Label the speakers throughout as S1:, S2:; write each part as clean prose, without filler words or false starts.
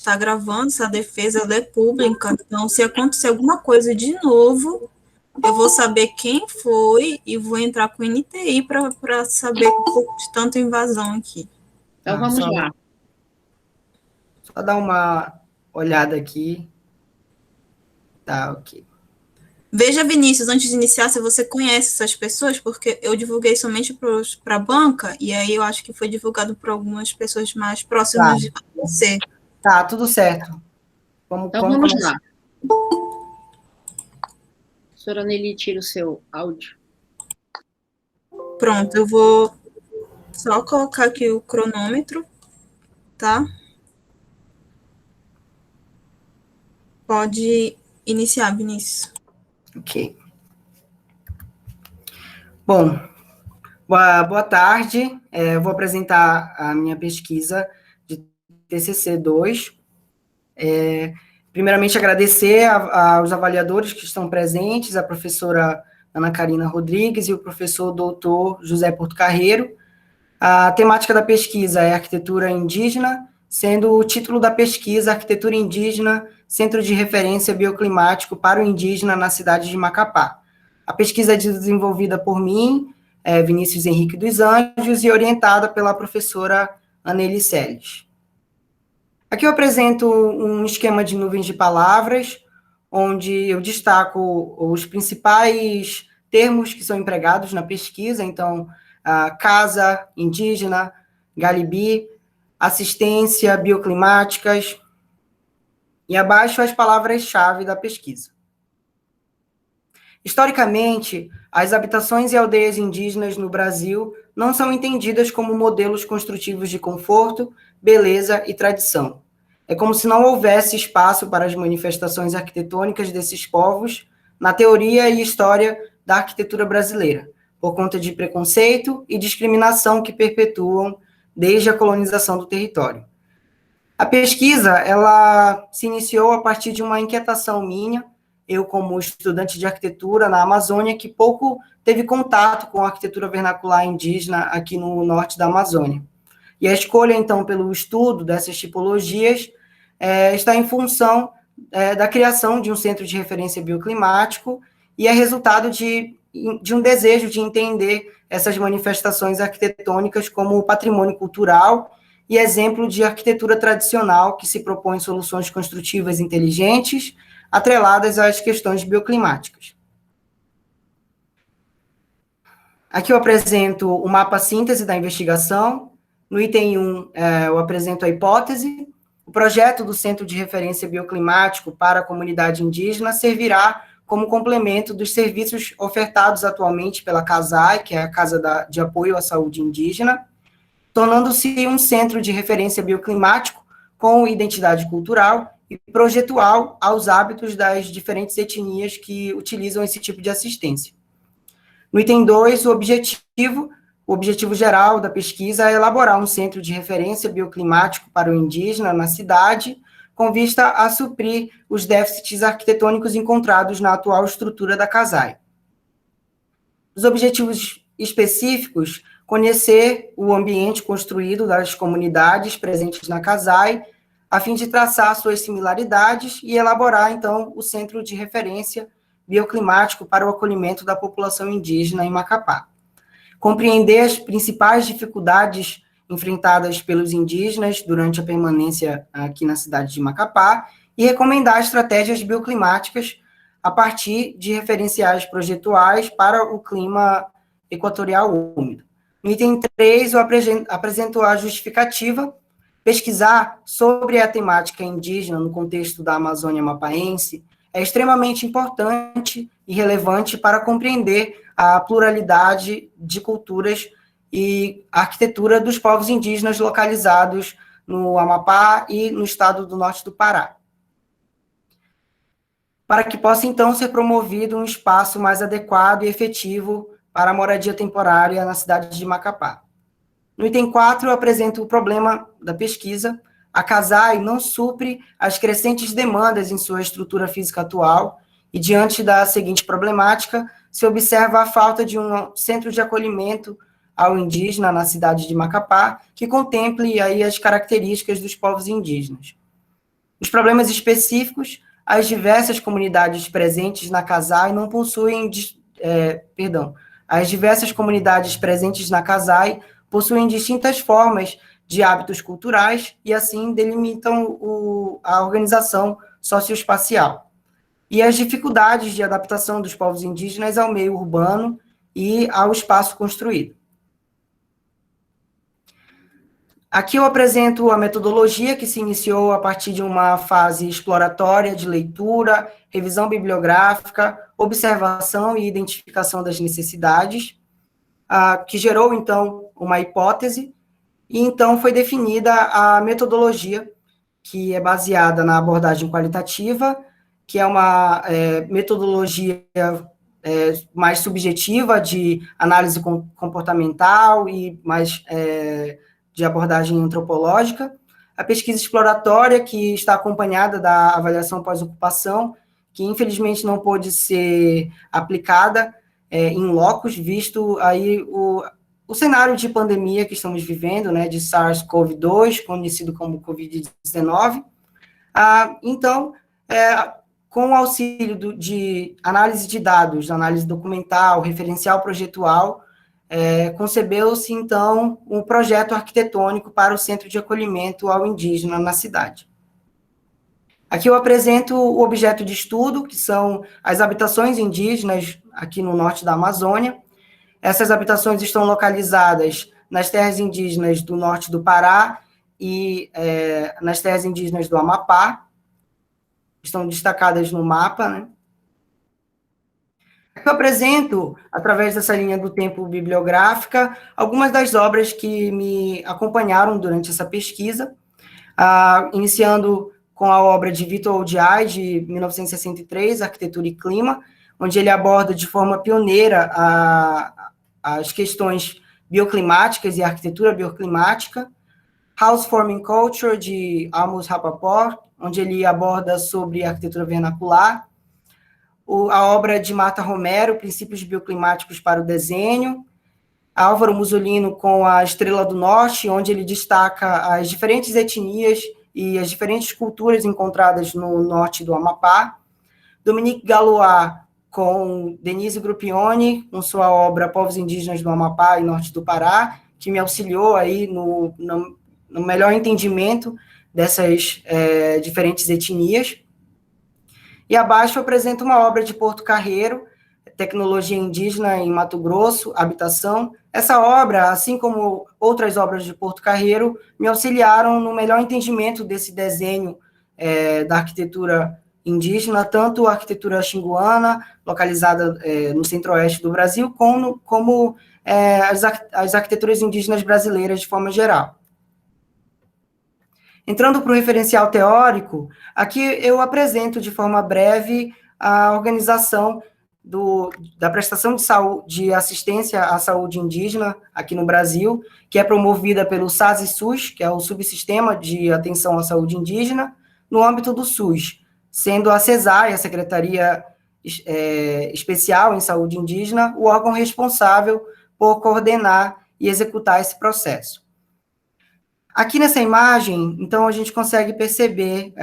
S1: está gravando, essa defesa ela é pública, então se acontecer alguma coisa de novo, eu vou saber quem foi e vou entrar com o NTI para saber de tanta invasão aqui.
S2: Então, vamos lá.
S3: Só dar uma olhada aqui. Tá, ok.
S1: Veja, Vinícius, antes de iniciar, se você conhece essas pessoas, porque eu divulguei somente para a banca, e aí eu acho que foi divulgado por algumas pessoas mais próximas de você.
S3: Tá, tudo certo.
S2: Então, vamos lá. Senhora Nelly, tira o seu áudio.
S1: Pronto, eu vou só colocar aqui o cronômetro, tá? Pode iniciar, Vinícius.
S3: Ok. Bom, boa tarde. Eu vou apresentar a minha pesquisa de TCC2. Primeiramente, agradecer aos avaliadores que estão presentes, a professora Ana Karina Rodrigues e o professor doutor José Porto Carreiro. A temática da pesquisa é arquitetura indígena, sendo o título da pesquisa Arquitetura Indígena, Centro de Referência Bioclimático para o Indígena na cidade de Macapá. A pesquisa é desenvolvida por mim, Vinícius Henrique dos Anjos, e orientada pela professora Anneli Seles. Aqui eu apresento um esquema de nuvens de palavras, onde eu destaco os principais termos que são empregados na pesquisa, então, casa indígena, galibi, assistência bioclimáticas, e abaixo as palavras-chave da pesquisa. Historicamente, as habitações e aldeias indígenas no Brasil não são entendidas como modelos construtivos de conforto, beleza e tradição. É como se não houvesse espaço para as manifestações arquitetônicas desses povos na teoria e história da arquitetura brasileira, por conta de preconceito e discriminação que perpetuam desde a colonização do território. A pesquisa, ela se iniciou a partir de uma inquietação minha, eu como estudante de arquitetura na Amazônia, que pouco teve contato com a arquitetura vernacular indígena aqui no norte da Amazônia. E a escolha, então, pelo estudo dessas tipologias está em função da criação de um centro de referência bioclimático e é resultado de um desejo de entender essas manifestações arquitetônicas como patrimônio cultural e exemplo de arquitetura tradicional que se propõe soluções construtivas inteligentes, atreladas às questões bioclimáticas. Aqui eu apresento o mapa síntese da investigação. No item 1, eu apresento a hipótese. O projeto do Centro de Referência Bioclimático para a Comunidade Indígena servirá como complemento dos serviços ofertados atualmente pela CASAI, que é a Casa de Apoio à Saúde Indígena, tornando-se um centro de referência bioclimático com identidade cultural e projetual aos hábitos das diferentes etnias que utilizam esse tipo de assistência. No item 2, o objetivo geral da pesquisa é elaborar um centro de referência bioclimático para o indígena na cidade, com vista a suprir os déficits arquitetônicos encontrados na atual estrutura da CASAI. Os objetivos específicos: conhecer o ambiente construído das comunidades presentes na CASAI, a fim de traçar suas similaridades e elaborar, então, o Centro de Referência Bioclimático para o acolhimento da população indígena em Macapá. Compreender as principais dificuldades enfrentadas pelos indígenas durante a permanência aqui na cidade de Macapá e recomendar estratégias bioclimáticas a partir de referenciais projetuais para o clima equatorial úmido. No item 3, eu apresento a justificativa. Pesquisar sobre a temática indígena no contexto da Amazônia mapaense é extremamente importante e relevante para compreender a pluralidade de culturas e arquitetura dos povos indígenas localizados no Amapá e no estado do norte do Pará, para que possa, então, ser promovido um espaço mais adequado e efetivo para a moradia temporária na cidade de Macapá. No item 4, eu apresento o problema da pesquisa. A CASAI não supre as crescentes demandas em sua estrutura física atual e, diante da seguinte problemática, se observa a falta de um centro de acolhimento ao indígena na cidade de Macapá, que contemple aí as características dos povos indígenas. Os problemas específicos, as diversas comunidades presentes na CASAI não possuem, as diversas comunidades presentes na CASAI possuem distintas formas de hábitos culturais e, assim, delimitam a organização socioespacial. E as dificuldades de adaptação dos povos indígenas ao meio urbano e ao espaço construído. Aqui eu apresento a metodologia que se iniciou a partir de uma fase exploratória de leitura, revisão bibliográfica, observação e identificação das necessidades, que gerou, então, uma hipótese, e então foi definida a metodologia, que é baseada na abordagem qualitativa, que é uma metodologia mais subjetiva de análise comportamental e mais de abordagem antropológica, a pesquisa exploratória, que está acompanhada da avaliação pós-ocupação, que infelizmente não pôde ser aplicada em locus, visto aí o cenário de pandemia que estamos vivendo, né, de SARS-CoV-2, conhecido como Covid-19. Então, com o auxílio de análise de dados, análise documental, referencial projetual, concebeu-se, então, um projeto arquitetônico para o Centro de Acolhimento ao Indígena na cidade. Aqui eu apresento o objeto de estudo, que são as habitações indígenas aqui no norte da Amazônia. Essas habitações estão localizadas nas terras indígenas do norte do Pará e nas terras indígenas do Amapá. Estão destacadas no mapa, né? Eu apresento, através dessa linha do tempo bibliográfica, algumas das obras que me acompanharam durante essa pesquisa, iniciando com a obra de Vitor Odiai, de 1963, Arquitetura e Clima, onde ele aborda de forma pioneira as questões bioclimáticas e a arquitetura bioclimática. House Forming Culture, de Amos Rapaport, onde ele aborda sobre a arquitetura vernacular. A obra de Marta Romero, Princípios Bioclimáticos para o Desenho, Álvaro Musolino com a Estrela do Norte, onde ele destaca as diferentes etnias e as diferentes culturas encontradas no norte do Amapá, Dominique Galois com Denise Gruppioni, com sua obra Povos Indígenas do Amapá e Norte do Pará, que me auxiliou aí no melhor entendimento dessas diferentes etnias. E abaixo eu apresento uma obra de Porto Carreiro, Tecnologia Indígena em Mato Grosso, Habitação. Essa obra, assim como outras obras de Porto Carreiro, me auxiliaram no melhor entendimento desse desenho da arquitetura indígena, tanto a arquitetura xinguana, localizada no centro-oeste do Brasil, como as arquiteturas indígenas brasileiras de forma geral. Entrando para o referencial teórico, aqui eu apresento de forma breve a organização da prestação de assistência à saúde indígena aqui no Brasil, que é promovida pelo SASI-SUS, que é o Subsistema de Atenção à Saúde Indígena, no âmbito do SUS, sendo a CESAI, a Secretaria Especial em Saúde Indígena, o órgão responsável por coordenar e executar esse processo. Aqui nessa imagem, então, a gente consegue perceber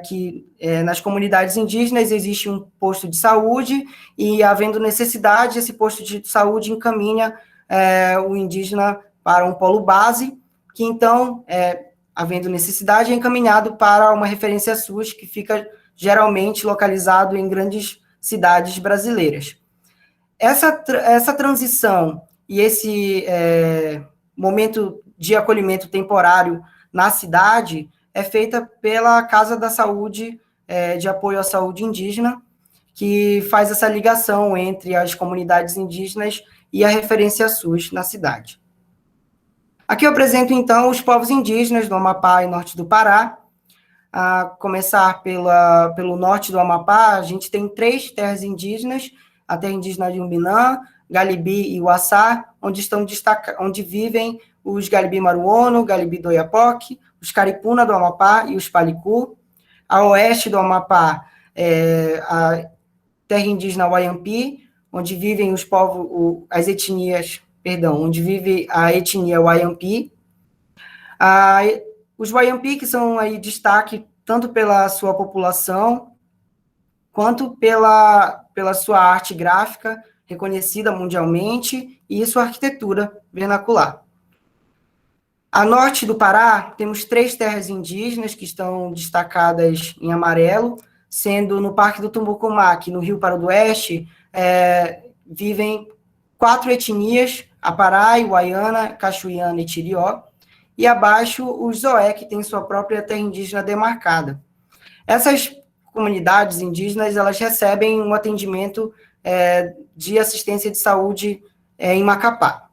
S3: que nas comunidades indígenas existe um posto de saúde e, havendo necessidade, esse posto de saúde encaminha o indígena para um polo base, que, então, havendo necessidade, é encaminhado para uma referência SUS, que fica geralmente localizado em grandes cidades brasileiras. Essa transição e esse momento de acolhimento temporário na cidade é feita pela Casa da Saúde de Apoio à Saúde Indígena, que faz essa ligação entre as comunidades indígenas e a referência SUS na cidade. Aqui eu apresento, então, os povos indígenas do Amapá e norte do Pará. A começar pelo norte do Amapá, a gente tem 3 terras indígenas, a terra indígena de Umbinã, Galibi e Uaçá, onde vivem os Galibi Maruono, Galibi do Oiapoque, os Caripuna do Amapá e os Palicu. A oeste do Amapá, a terra indígena Wayampi, onde vivem onde vive a etnia Wayampi. Os Wayampi, que são aí destaque tanto pela sua população, quanto pela sua arte gráfica, reconhecida mundialmente, e sua arquitetura vernacular. A norte do Pará, temos 3 terras indígenas que estão destacadas em amarelo, sendo no Parque do Tumbucumaque, no Rio Parodoeste, vivem 4 etnias, Aparai, Uaiana, Cachuiana e Tirió, e abaixo os Zoé, que têm sua própria terra indígena demarcada. Essas comunidades indígenas, elas recebem um atendimento de assistência de saúde em Macapá.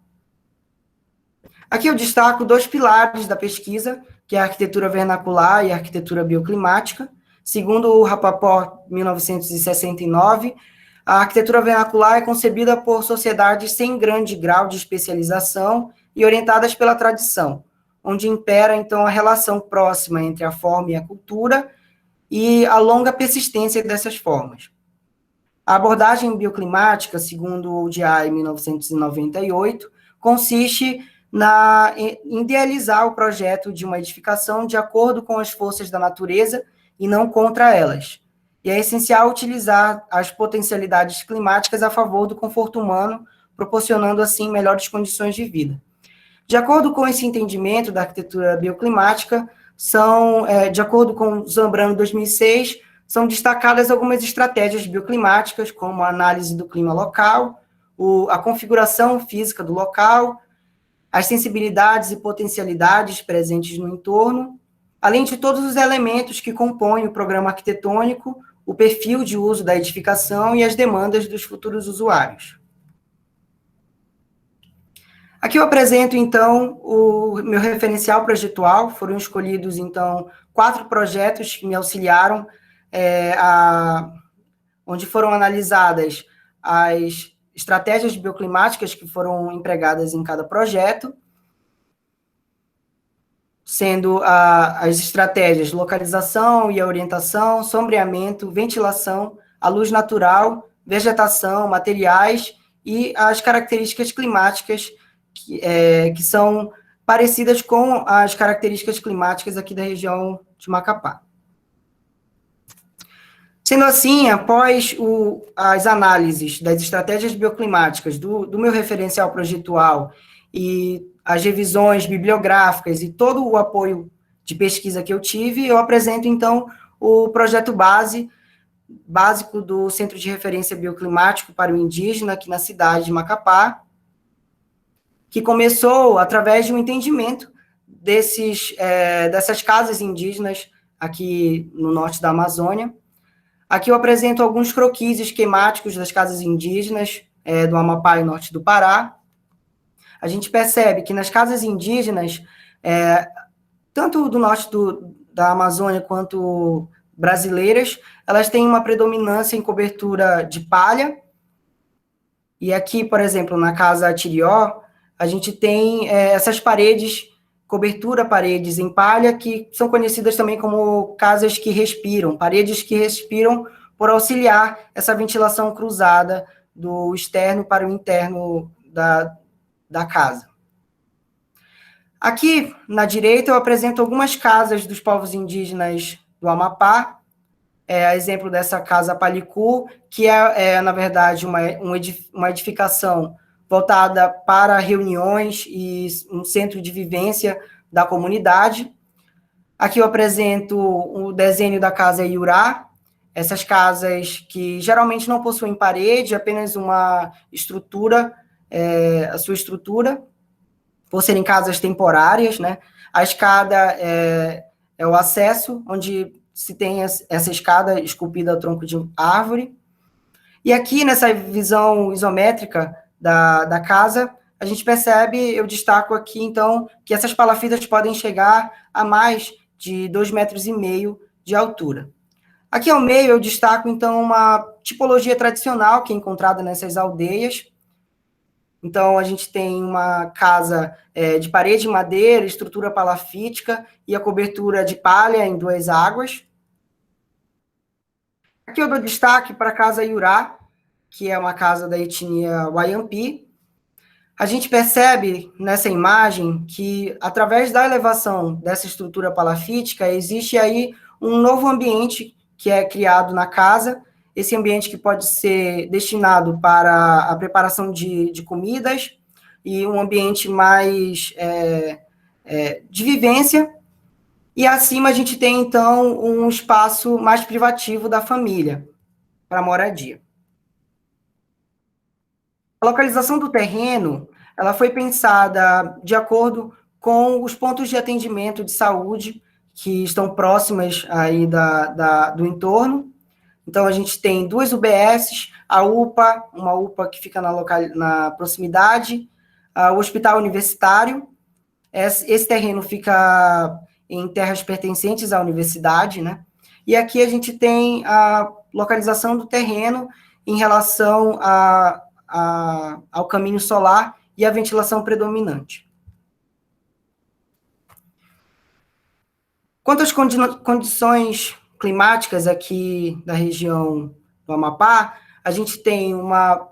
S3: Aqui eu destaco 2 pilares da pesquisa, que é a arquitetura vernacular e a arquitetura bioclimática. Segundo o Rapaport, 1969, a arquitetura vernacular é concebida por sociedades sem grande grau de especialização e orientadas pela tradição, onde impera, então, a relação próxima entre a forma e a cultura e a longa persistência dessas formas. A abordagem bioclimática, segundo o ODI 1998, consiste em idealizar o projeto de uma edificação de acordo com as forças da natureza e não contra elas. E é essencial utilizar as potencialidades climáticas a favor do conforto humano, proporcionando, assim, melhores condições de vida. De acordo com esse entendimento da arquitetura bioclimática, de acordo com Zambrano 2006, são destacadas algumas estratégias bioclimáticas, como a análise do clima local, a configuração física do local, as sensibilidades e potencialidades presentes no entorno, além de todos os elementos que compõem o programa arquitetônico, o perfil de uso da edificação e as demandas dos futuros usuários. Aqui eu apresento, então, o meu referencial projetual. Foram escolhidos, então, 4 projetos que me auxiliaram, onde foram analisadas as estratégias bioclimáticas que foram empregadas em cada projeto, sendo as estratégias localização e orientação, sombreamento, ventilação, a luz natural, vegetação, materiais e as características climáticas que são parecidas com as características climáticas aqui da região de Macapá. Sendo assim, após as análises das estratégias bioclimáticas do meu referencial projetual e as revisões bibliográficas e todo o apoio de pesquisa que eu tive, eu apresento, então, o projeto básico do Centro de Referência Bioclimático para o Indígena, aqui na cidade de Macapá, que começou através de um entendimento dessas casas indígenas aqui no norte da Amazônia. Aqui eu apresento alguns croquis esquemáticos das casas indígenas do Amapá e norte do Pará. A gente percebe que nas casas indígenas, tanto do norte da Amazônia quanto brasileiras, elas têm uma predominância em cobertura de palha. E aqui, por exemplo, na casa Tirió, a gente tem essas paredes em palha, que são conhecidas também como casas que respiram, paredes que respiram por auxiliar essa ventilação cruzada do externo para o interno da casa. Aqui, na direita, eu apresento algumas casas dos povos indígenas do Amapá, a exemplo dessa casa Palicu, que na verdade, uma edificação voltada para reuniões e um centro de vivência da comunidade. Aqui eu apresento o desenho da casa Iurá, essas casas que geralmente não possuem parede, apenas uma estrutura, a sua estrutura, por serem casas temporárias, né? A escada é o acesso, onde se tem essa escada esculpida ao tronco de árvore. E aqui, nessa visão isométrica da casa, a gente percebe, eu destaco aqui, então, que essas palafitas podem chegar a mais de 2,5 metros de altura. Aqui ao meio, eu destaco, então, uma tipologia tradicional que é encontrada nessas aldeias. Então, a gente tem uma casa de parede de madeira, estrutura palafítica e a cobertura de palha em 2 águas. Aqui eu dou destaque para a casa Iurá, que é uma casa da etnia Wayampi. A gente percebe nessa imagem que, através da elevação dessa estrutura palafítica, existe aí um novo ambiente que é criado na casa, esse ambiente que pode ser destinado para a preparação de comidas e um ambiente mais de vivência. E acima a gente tem, então, um espaço mais privativo da família para moradia. A localização do terreno, ela foi pensada de acordo com os pontos de atendimento de saúde que estão próximas aí do entorno. Então, a gente tem 2 UBSs, a UPA, uma UPA que fica na proximidade, o Hospital Universitário. Esse terreno fica em terras pertencentes à universidade, né? E aqui a gente tem a localização do terreno em relação ao caminho solar e à ventilação predominante. Quanto às condições climáticas aqui da região do Amapá, a gente tem uma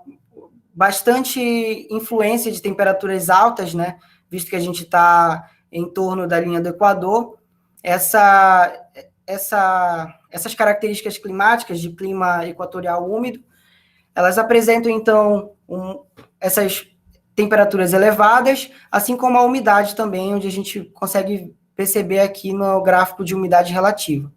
S3: bastante influência de temperaturas altas, né? Visto que a gente está em torno da linha do Equador. Essas características climáticas de clima equatorial úmido, elas apresentam, então, essas temperaturas elevadas, assim como a umidade também, onde a gente consegue perceber aqui no gráfico de umidade relativa.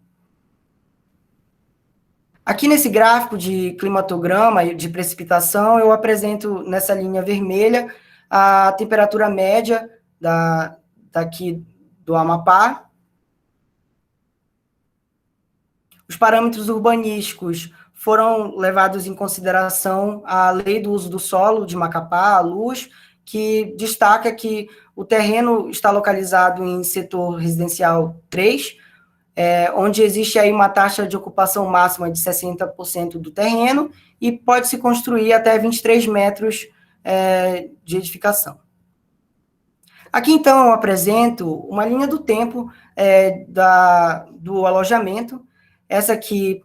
S3: Aqui nesse gráfico de climatograma e de precipitação, eu apresento nessa linha vermelha a temperatura média daqui do Amapá. Os parâmetros urbanísticos foram levados em consideração a Lei do Uso do Solo de Macapá, a LUS, que destaca que o terreno está localizado em setor residencial 3, onde existe aí uma taxa de ocupação máxima de 60% do terreno e pode-se construir até 23 metros de edificação. Aqui, então, eu apresento uma linha do tempo do alojamento. Essa aqui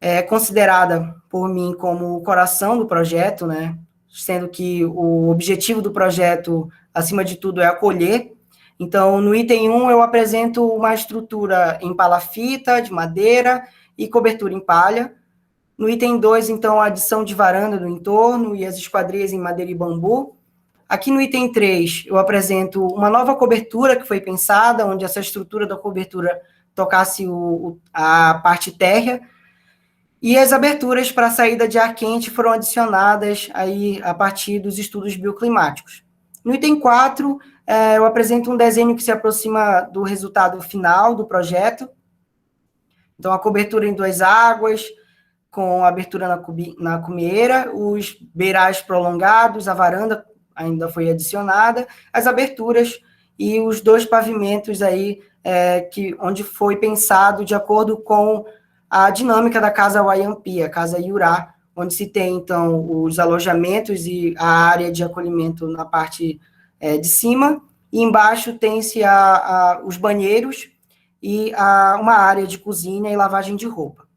S3: é considerada por mim como o coração do projeto, né? Sendo que o objetivo do projeto, acima de tudo, é acolher. Então, no item 1, eu apresento uma estrutura em palafita, de madeira e cobertura em palha. No item 2, então, a adição de varanda no entorno e as esquadrias em madeira e bambu. Aqui no item 3, eu apresento uma nova cobertura que foi pensada, onde essa estrutura da cobertura tocasse a parte térrea, e as aberturas para a saída de ar quente foram adicionadas aí a partir dos estudos bioclimáticos. No item 4, eu apresento um desenho que se aproxima do resultado final do projeto. Então, a cobertura em 2 águas, com abertura na cumieira, os beirais prolongados, a varanda ainda foi adicionada, as aberturas e os 2 pavimentos aí, onde foi pensado de acordo com a dinâmica da Casa Wayampi, a Casa Iurá, onde se tem, então, os alojamentos e a área de acolhimento na parte de cima, e embaixo tem-se os banheiros e uma área de cozinha e lavagem de roupa.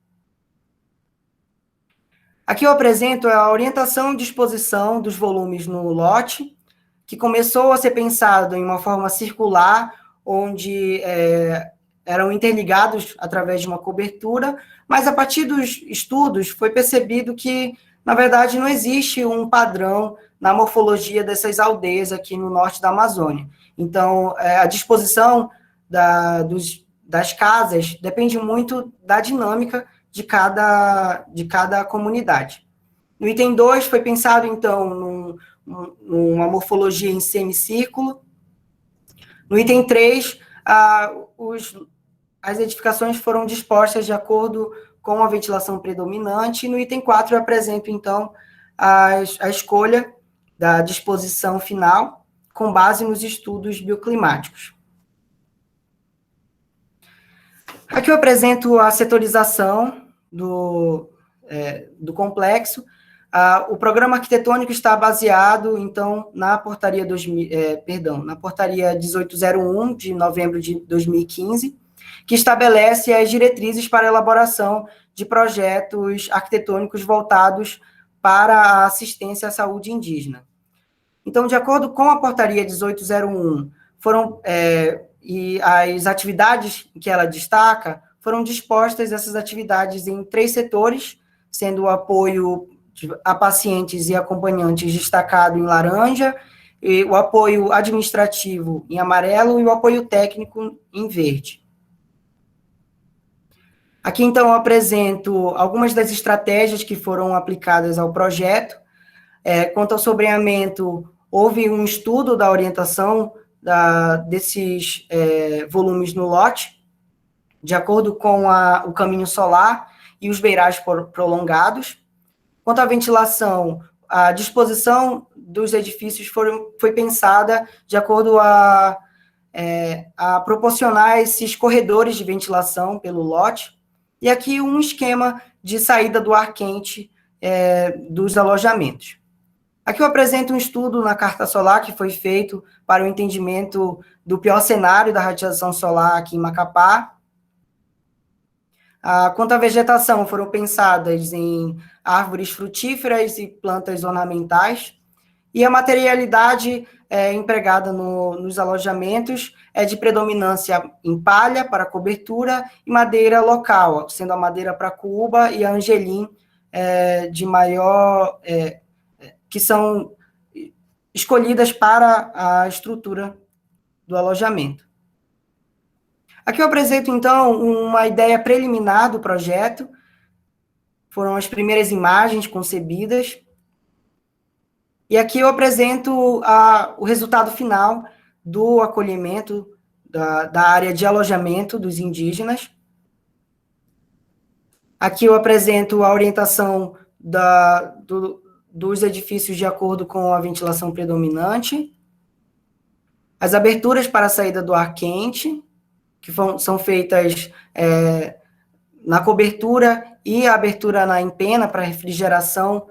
S3: Aqui eu apresento a orientação e disposição dos volumes no lote, que começou a ser pensado em uma forma circular, onde eram interligados através de uma cobertura, mas a partir dos estudos foi percebido que, na verdade, não existe um padrão na morfologia dessas aldeias aqui no norte da Amazônia. Então, a disposição das casas depende muito da dinâmica de cada comunidade. No item 2, foi pensado, então, numa morfologia em semicírculo. No item 3, as edificações foram dispostas de acordo com a ventilação predominante. E no item 4, eu apresento, então, a escolha da disposição final com base nos estudos bioclimáticos. Aqui eu apresento a setorização do complexo. O programa arquitetônico está baseado, então, na portaria 1801, de novembro de 2015, que estabelece as diretrizes para a elaboração de projetos arquitetônicos voltados para a assistência à saúde indígena. Então, de acordo com a portaria 1801, e as atividades que ela destaca foram dispostas essas atividades em 3 setores, sendo o apoio a pacientes e acompanhantes destacado em laranja, e o apoio administrativo em amarelo e o apoio técnico em verde. Aqui, então, eu apresento algumas das estratégias que foram aplicadas ao projeto. Quanto ao sobreamento, houve um estudo da orientação desses volumes no lote, de acordo com o caminho solar e os beirais prolongados. Quanto à ventilação, a disposição dos edifícios foi pensada de acordo a proporcionar esses corredores de ventilação pelo lote, e aqui um esquema de saída do ar quente dos alojamentos. Aqui eu apresento um estudo na carta solar que foi feito para o entendimento do pior cenário da radiação solar aqui em Macapá. Quanto à vegetação, foram pensadas em árvores frutíferas e plantas ornamentais, e a materialidade empregada nos alojamentos é de predominância em palha para cobertura e madeira local, sendo a madeira pracuúba e a angelim de maior, que são escolhidas para a estrutura do alojamento. Aqui eu apresento, então, uma ideia preliminar do projeto. Foram as primeiras imagens concebidas. E aqui eu apresento o resultado final do acolhimento da área de alojamento dos indígenas. Aqui eu apresento a orientação dos edifícios de acordo com a ventilação predominante, as aberturas para a saída do ar quente, que são feitas na cobertura e a abertura na empena para refrigeração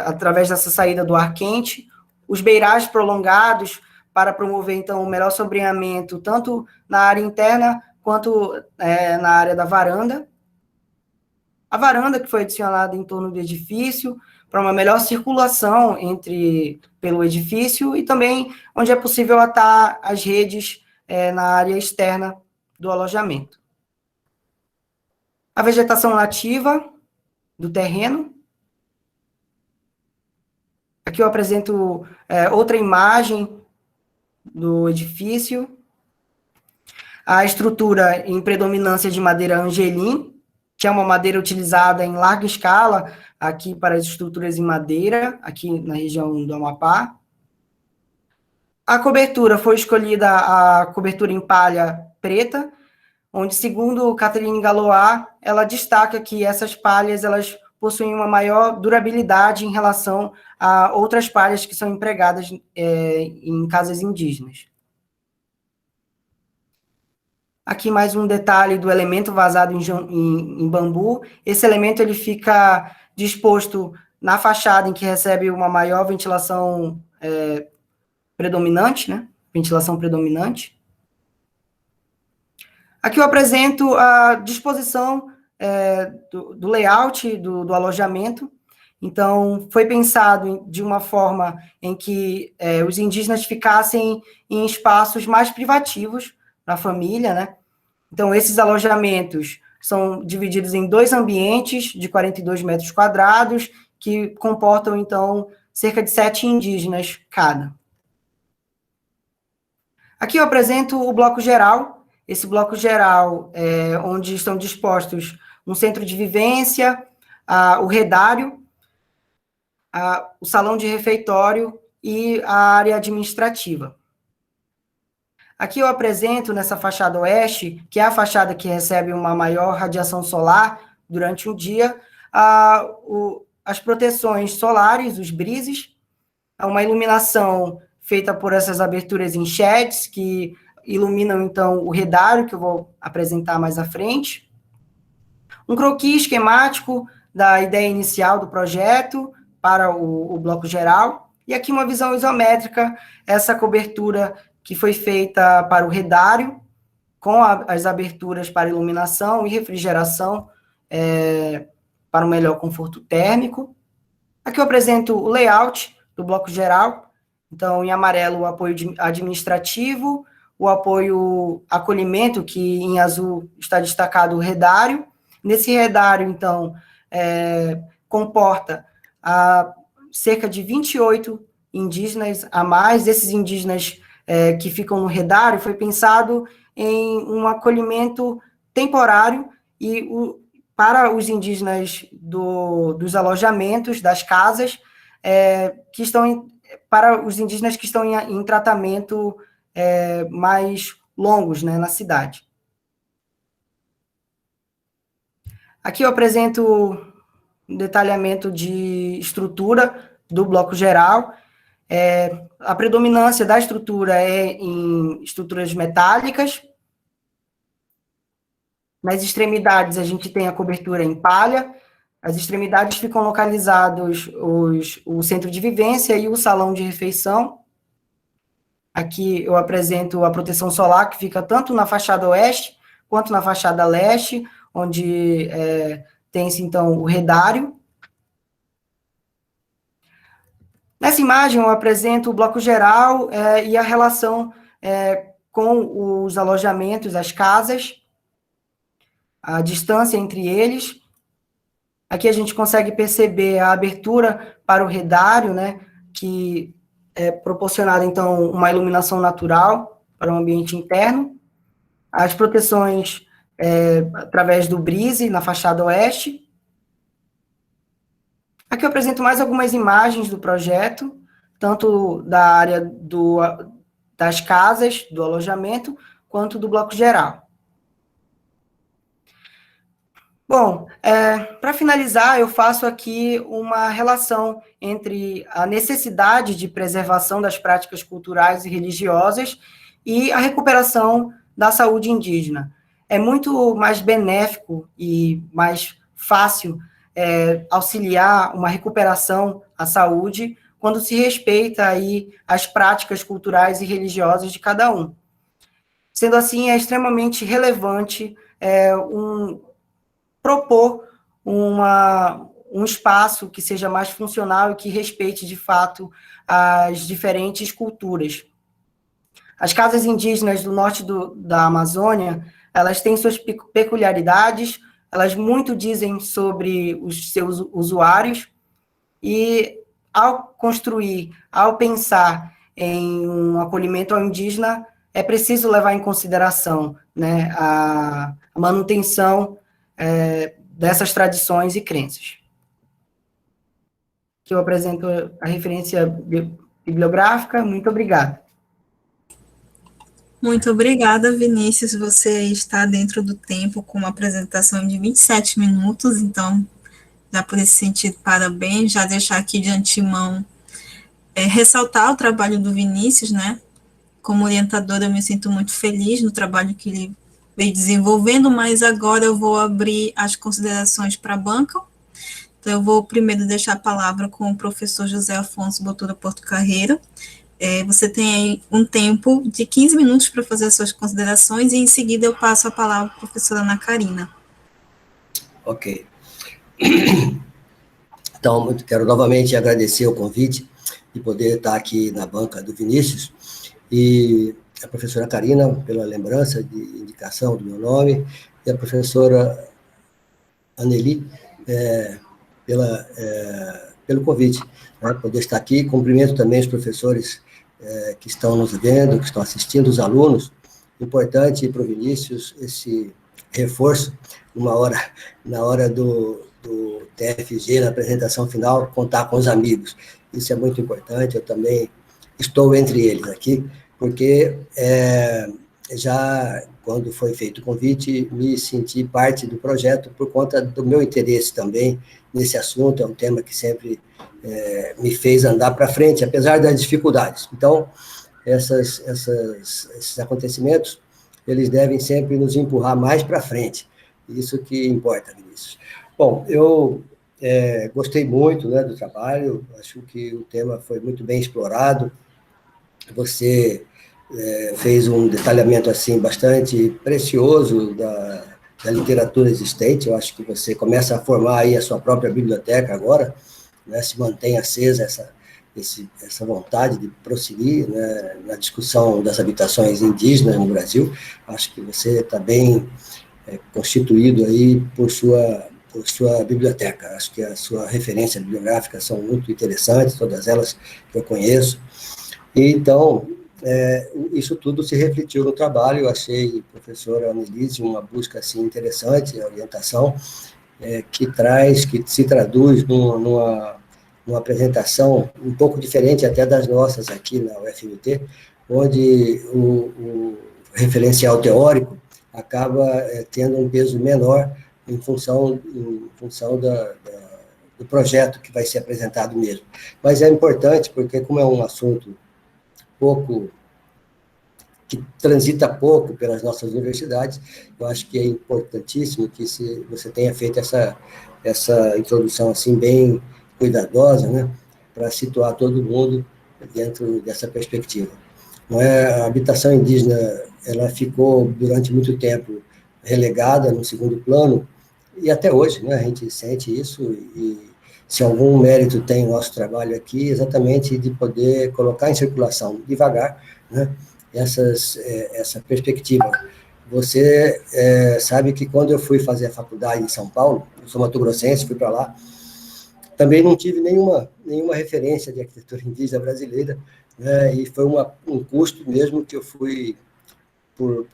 S3: através dessa saída do ar quente, os beirais prolongados para promover, então, o melhor sombreamento, tanto na área interna quanto na área da varanda. A varanda que foi adicionada em torno do edifício, para uma melhor circulação pelo edifício, e também onde é possível atar as redes na área externa do alojamento. A vegetação nativa do terreno. Aqui eu apresento outra imagem do edifício. A estrutura em predominância de madeira angelim, que é uma madeira utilizada em larga escala aqui para as estruturas em madeira, aqui na região do Amapá. A cobertura foi escolhida a cobertura em palha preta, onde, segundo Catherine Galois, ela destaca que essas palhas elas possuem uma maior durabilidade em relação a outras palhas que são empregadas em casas indígenas. Aqui mais um detalhe do elemento vazado em bambu. Esse elemento ele fica disposto na fachada em que recebe uma maior ventilação predominante, né? Ventilação predominante. Aqui eu apresento a disposição do layout do alojamento. Então, foi pensado de uma forma em que os indígenas ficassem em espaços mais privativos da família, né? Então, esses alojamentos são divididos em 2 ambientes de 42 metros quadrados, que comportam, então, cerca de 7 indígenas cada. Aqui eu apresento o bloco geral. Esse bloco geral é onde estão dispostos um centro de vivência, o redário, o salão de refeitório e a área administrativa. Aqui eu apresento, nessa fachada oeste, que é a fachada que recebe uma maior radiação solar durante o dia, as proteções solares, os brises, uma iluminação feita por essas aberturas em sheds, que iluminam, então, o redário, que eu vou apresentar mais à frente. Um croquis esquemático da ideia inicial do projeto para o bloco geral. E aqui uma visão isométrica, essa cobertura que foi feita para o redário, com as aberturas para iluminação e refrigeração, para um melhor conforto térmico. Aqui eu apresento o layout do bloco geral. Então, em amarelo, o apoio administrativo, o apoio acolhimento, que em azul está destacado o redário. Nesse redário, então, comporta cerca de 28 indígenas a mais. Esses indígenas que ficam no redário foi pensado em um acolhimento temporário e para os indígenas dos alojamentos, das casas, para os indígenas que estão em tratamento mais longos, né, na cidade. Aqui eu apresento um detalhamento de estrutura do bloco geral. A predominância da estrutura é em estruturas metálicas. Nas extremidades, a gente tem a cobertura em palha. As extremidades ficam localizados o centro de vivência e o salão de refeição. Aqui eu apresento a proteção solar, que fica tanto na fachada oeste quanto na fachada leste, onde tem-se, então, o redário. Nessa imagem, eu apresento o bloco geral e a relação com os alojamentos, as casas, a distância entre eles. Aqui a gente consegue perceber a abertura para o redário, né, que é proporcionada, então, uma iluminação natural para o ambiente interno. As proteções através do brise na fachada oeste. Aqui eu apresento mais algumas imagens do projeto, tanto da área das casas, do alojamento, quanto do bloco geral. Bom, para finalizar, eu faço aqui uma relação entre a necessidade de preservação das práticas culturais e religiosas e a recuperação da saúde indígena. É muito mais benéfico e mais fácil auxiliar uma recuperação à saúde quando se respeita aí as práticas culturais e religiosas de cada um. Sendo assim, é extremamente relevante propor um espaço que seja mais funcional e que respeite, de fato, as diferentes culturas. As casas indígenas do norte da Amazônia, elas têm suas peculiaridades, elas muito dizem sobre os seus usuários, e ao construir, ao pensar em um acolhimento ao indígena, é preciso levar em consideração, né, a manutenção dessas tradições e crenças. Aqui eu apresento a referência bibliográfica. Muito obrigada.
S1: Muito obrigada, Vinícius. Você está dentro do tempo com uma apresentação de 27 minutos, então, já por esse sentido, parabéns. Já deixar aqui de antemão, ressaltar o trabalho do Vinícius, né? Como orientadora, eu me sinto muito feliz no trabalho que ele vem desenvolvendo, mas agora eu vou abrir as considerações para a banca. Então, eu vou primeiro deixar a palavra com o professor José Afonso Botura Porto Carreiro. Você tem aí um tempo de 15 minutos para fazer as suas considerações, e em seguida eu passo a palavra à professora Ana Karina.
S4: Ok. Então, quero novamente agradecer o convite de poder estar aqui na banca do Vinícius, e a professora Karina pela lembrança de indicação do meu nome, e a professora Anneli pelo convite, né, poder estar aqui. Cumprimento também os professores que estão nos vendo, que estão assistindo, os alunos. Importante para o Vinícius esse reforço, na hora do TFG, na apresentação final, contar com os amigos. Isso é muito importante. Eu também estou entre eles aqui, porque já quando foi feito o convite, me senti parte do projeto por conta do meu interesse também nesse assunto. É um tema que sempre me fez andar para frente, apesar das dificuldades. Então, esses acontecimentos, eles devem sempre nos empurrar mais para frente. Isso que importa, Vinícius. Bom, eu gostei muito, né, do trabalho, acho que o tema foi muito bem explorado. Você fez um detalhamento assim bastante precioso da literatura existente. Eu acho que você começa a formar aí a sua própria biblioteca agora, né, se mantém acesa essa vontade de prosseguir, né, na discussão das habitações indígenas no Brasil. Acho que você está bem constituído aí por sua biblioteca. Acho que a sua referência bibliográfica são muito interessantes, todas elas que eu conheço. E, então, isso tudo se refletiu no trabalho. Eu achei, professora Annelise, uma busca assim, interessante, a orientação, que se traduz numa apresentação um pouco diferente até das nossas aqui na UFMT, onde o referencial teórico acaba tendo um peso menor em função do projeto que vai ser apresentado mesmo. Mas é importante, porque como é um assunto que transita pouco pelas nossas universidades, eu acho que é importantíssimo que você tenha feito essa introdução assim bem cuidadosa, né, para situar todo mundo dentro dessa perspectiva. Não é, a habitação indígena, ela ficou durante muito tempo relegada no segundo plano, e até hoje, né, a gente sente isso, e se algum mérito tem o nosso trabalho aqui, exatamente de poder colocar em circulação devagar, né, essa perspectiva. Você sabe que quando eu fui fazer a faculdade em São Paulo, eu sou mato-grossense, fui para lá, também não tive nenhuma referência de arquitetura indígena brasileira, né, e foi um custo mesmo que eu fui por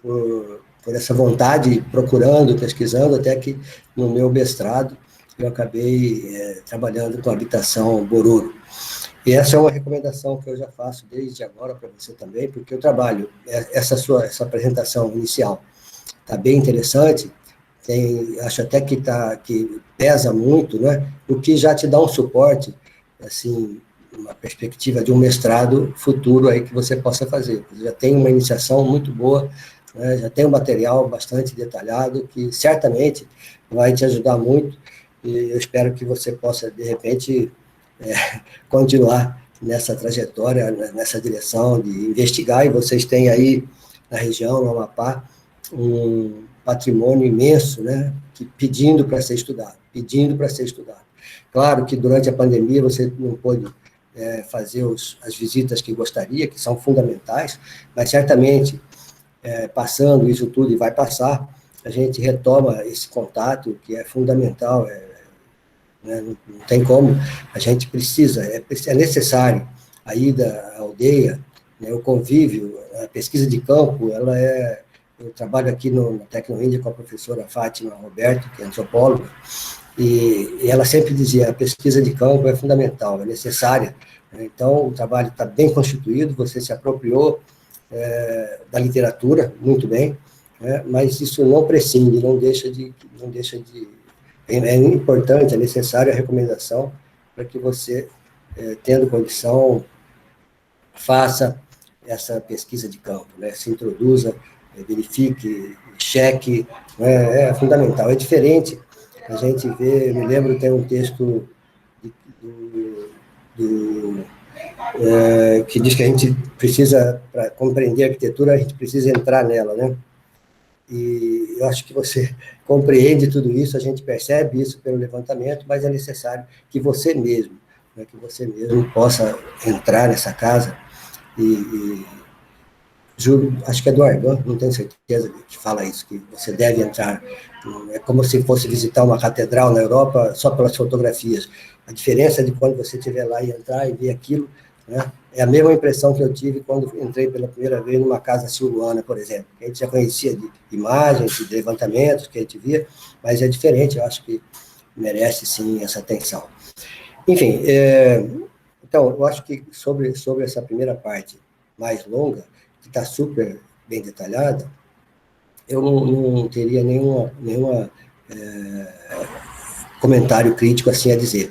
S4: essa vontade, procurando, pesquisando, até que no meu mestrado eu acabei trabalhando com habitação Bororo. E essa é uma recomendação que eu já faço desde agora para você também, porque eu trabalho, essa apresentação inicial está bem interessante, acho até que pesa muito, né? O que já te dá um suporte, assim, uma perspectiva de um mestrado futuro aí que você possa fazer. Você já tem uma iniciação muito boa, né? Já tem um material bastante detalhado, que certamente vai te ajudar muito, e eu espero que você possa, de repente, continuar nessa trajetória, nessa direção de investigar, e vocês têm aí na região, no Amapá, um patrimônio imenso, né, pedindo para ser estudado. Claro que durante a pandemia você não pôde fazer as visitas que gostaria, que são fundamentais, mas certamente, passando isso tudo, e vai passar, a gente retoma esse contato, que é fundamental, né, não tem como, a gente precisa, é necessário a ida à aldeia, né, o convívio, a pesquisa de campo, eu trabalho aqui na Tecnoíndia com a professora Fátima Roberto, que é antropóloga, e ela sempre dizia, a pesquisa de campo é fundamental, é necessária, né, então o trabalho está bem constituído, você se apropriou da literatura, muito bem, né, mas isso não prescinde, não deixa de é importante, é necessária a recomendação para que você, tendo condição, faça essa pesquisa de campo, né? Se introduza, verifique, cheque, né? É fundamental. É diferente, a gente vê, me lembro, tem um texto que diz que a gente precisa, para compreender a arquitetura, a gente precisa entrar nela, né? E eu acho que você compreende tudo isso, a gente percebe isso pelo levantamento, mas é necessário que você mesmo, né, possa entrar nessa casa juro, acho que é do Argan, não tenho certeza que fala isso, que você deve entrar, é como se fosse visitar uma catedral na Europa só pelas fotografias. A diferença de quando você estiver lá e entrar e ver aquilo, né, é a mesma impressão que eu tive quando entrei pela primeira vez numa casa silvana, por exemplo. A gente já conhecia de imagens, de levantamentos que a gente via, mas é diferente, eu acho que merece, sim, essa atenção. Enfim, então, eu acho que sobre essa primeira parte mais longa, que está super bem detalhada, eu não teria nenhum comentário crítico assim a dizer.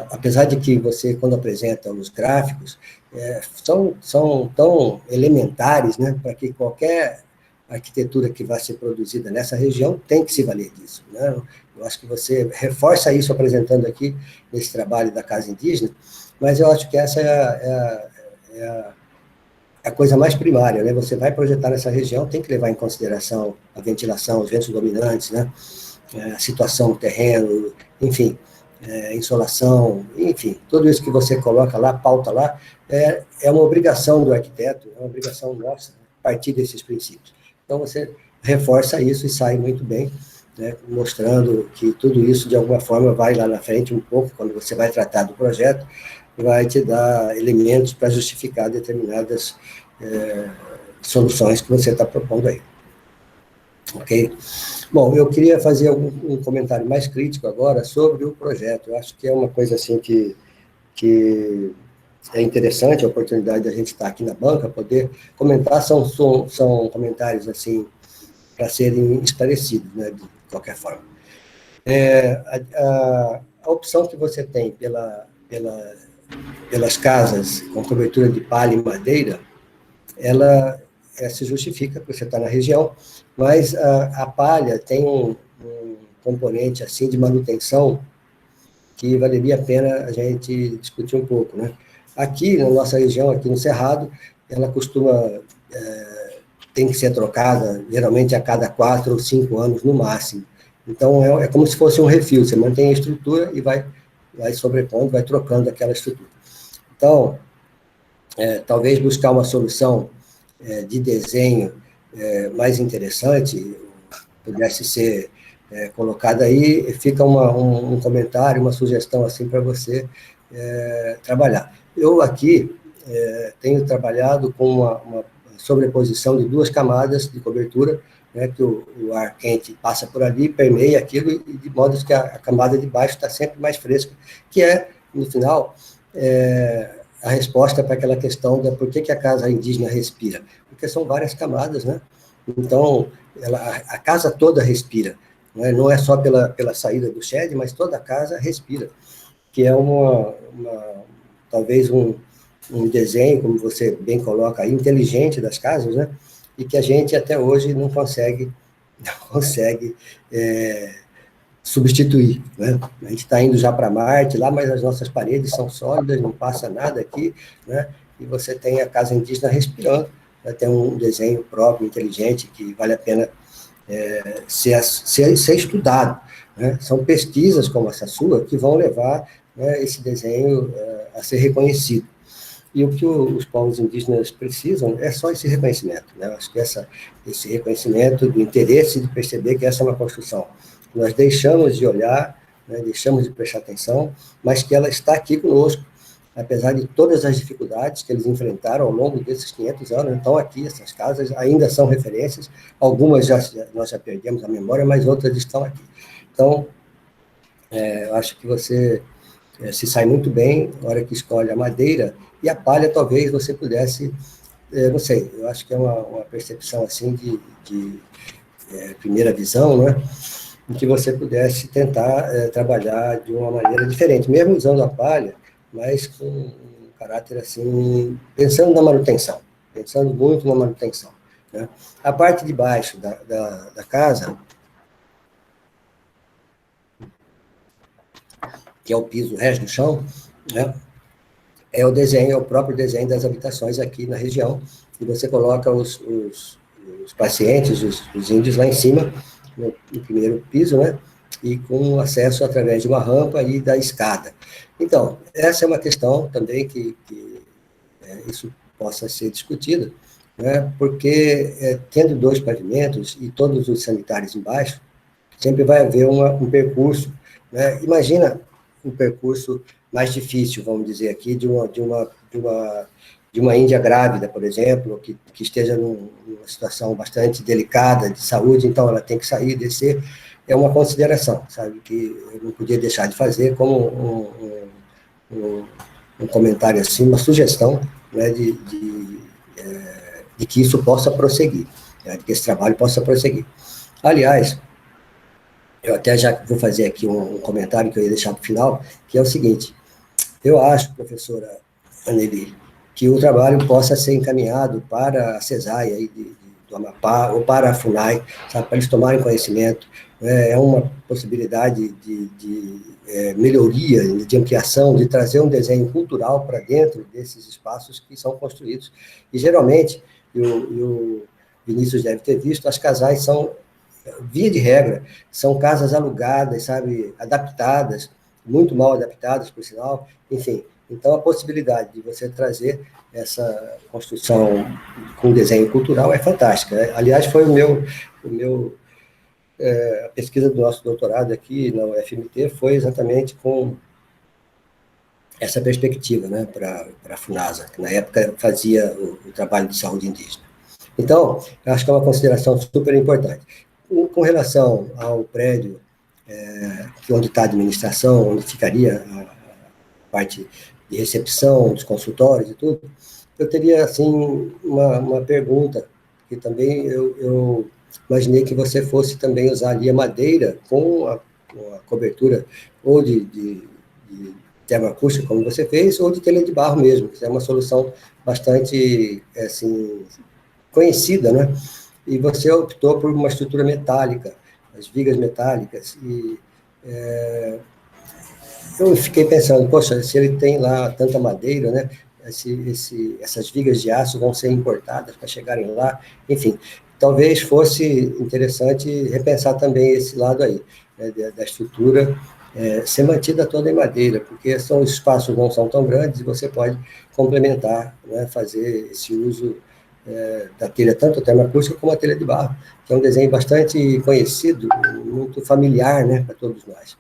S4: Apesar de que você, quando apresenta os gráficos, são tão elementares, né, para que qualquer arquitetura que vai ser produzida nessa região tem que se valer disso, né? Eu acho que você reforça isso apresentando aqui nesse trabalho da Casa Indígena, mas eu acho que essa é a coisa mais primária, né? Você vai projetar nessa região, tem que levar em consideração a ventilação, os ventos dominantes, né? A situação no terreno, enfim, insolação, enfim, tudo isso que você coloca lá, pauta lá, é uma obrigação do arquiteto, é uma obrigação nossa, a partir desses princípios. Então, você reforça isso e sai muito bem, né, mostrando que tudo isso, de alguma forma, vai lá na frente um pouco, quando você vai tratar do projeto, vai te dar elementos para justificar determinadas soluções que você está propondo aí. Ok? Bom, eu queria fazer um comentário mais crítico agora sobre o projeto. Eu acho que é uma coisa assim que é interessante, a oportunidade de a gente estar aqui na banca, poder comentar, são comentários assim para serem esclarecidos, né, de qualquer forma. A opção que você tem pelas casas com cobertura de palha e madeira, ela se justifica, porque você está na região, mas a palha tem um componente assim de manutenção que valeria a pena a gente discutir um pouco, né? Aqui, na nossa região, aqui no Cerrado, ela costuma, tem que ser trocada, geralmente a cada 4 ou 5 anos no máximo. Então, é como se fosse um refil, você mantém a estrutura e vai sobrepondo, vai trocando aquela estrutura. Então, talvez buscar uma solução de desenho mais interessante, pudesse ser colocada aí, fica um comentário, uma sugestão assim para você trabalhar. Eu aqui tenho trabalhado com uma sobreposição de 2 camadas de cobertura, né, que o ar quente passa por ali, permeia aquilo, e de modo que a camada de baixo está sempre mais fresca, que no final, a resposta para aquela questão da por que a casa indígena respira. Porque são várias camadas, né? Então, a casa toda respira, né? Não é só pela saída do shed, mas toda a casa respira, que é talvez um desenho, como você bem coloca aí, inteligente das casas, né? E que a gente até hoje não consegue substituir, né? A gente está indo já para Marte lá, mas as nossas paredes são sólidas, não passa nada aqui, né? E você tem a casa indígena respirando, né? Tem um desenho próprio, inteligente, que vale a pena ser estudado, né? São pesquisas como essa sua que vão levar, né, esse desenho a ser reconhecido. E o que os povos indígenas precisam é só esse reconhecimento, né? Eu acho que esse reconhecimento do interesse de perceber que essa é uma construção. Nós deixamos de olhar, né, deixamos de prestar atenção, mas que ela está aqui conosco, apesar de todas as dificuldades que eles enfrentaram ao longo desses 500 anos. Então, aqui, essas casas ainda são referências, algumas nós já perdemos a memória, mas outras estão aqui. Então, eu acho que você se sai muito bem na hora que escolhe a madeira, e a palha talvez você pudesse, não sei, eu acho que é uma percepção assim de primeira visão, né, em que você pudesse tentar trabalhar de uma maneira diferente, mesmo usando a palha, mas com um caráter assim, pensando na manutenção, pensando muito na manutenção, né. A parte de baixo da casa, que é o piso resto do chão, né, é o próprio desenho das habitações aqui na região, e você coloca os pacientes, os índios lá em cima, no primeiro piso, né, e com acesso através de uma rampa e da escada. Então, essa é uma questão também que isso possa ser discutido, né, porque tendo 2 pavimentos e todos os sanitários embaixo, sempre vai haver um percurso, né. Imagina um percurso mais difícil, vamos dizer aqui, de uma índia grávida, por exemplo, que esteja numa situação bastante delicada de saúde, então ela tem que sair, descer. É uma consideração, sabe, que eu não podia deixar de fazer como um comentário assim, uma sugestão, né, de que isso possa prosseguir, né, de que esse trabalho possa prosseguir. Aliás, eu até já vou fazer aqui um comentário que eu ia deixar para o final, que é o seguinte: eu acho, professora Anneli, que o trabalho possa ser encaminhado para a CESAI aí do Amapá, ou para a FUNAI, sabe, para eles tomarem conhecimento. É uma possibilidade de melhoria, de ampliação, de trazer um desenho cultural para dentro desses espaços que são construídos. E, geralmente, e o Vinícius deve ter visto, as casais são, via de regra, são casas alugadas, sabe, adaptadas, muito mal adaptadas, por sinal, enfim. Então, a possibilidade de você trazer essa construção com desenho cultural é fantástica. Aliás, foi a pesquisa do nosso doutorado aqui na UFMT foi exatamente com essa perspectiva, né, para a FUNASA, que na época fazia o trabalho de saúde indígena. Então, eu acho que é uma consideração super importante. Com relação ao prédio, onde está a administração, onde ficaria a parte de recepção, dos consultórios e tudo, eu teria, assim, uma pergunta, que também eu imaginei que você fosse também usar ali a madeira com a cobertura ou de termoacústica, como você fez, ou de telha de barro mesmo, que é uma solução bastante, assim, conhecida, né? E você optou por uma estrutura metálica, as vigas metálicas, e eu fiquei pensando, poxa, se ele tem lá tanta madeira, né? Essas vigas de aço vão ser importadas para chegarem lá, enfim, talvez fosse interessante repensar também esse lado aí, né, da estrutura ser mantida toda em madeira, porque os espaços não são tão grandes e você pode complementar, né, fazer esse uso da telha, tanto termoacústica como a telha de barro, que é um desenho bastante conhecido, muito familiar, né, para todos nós.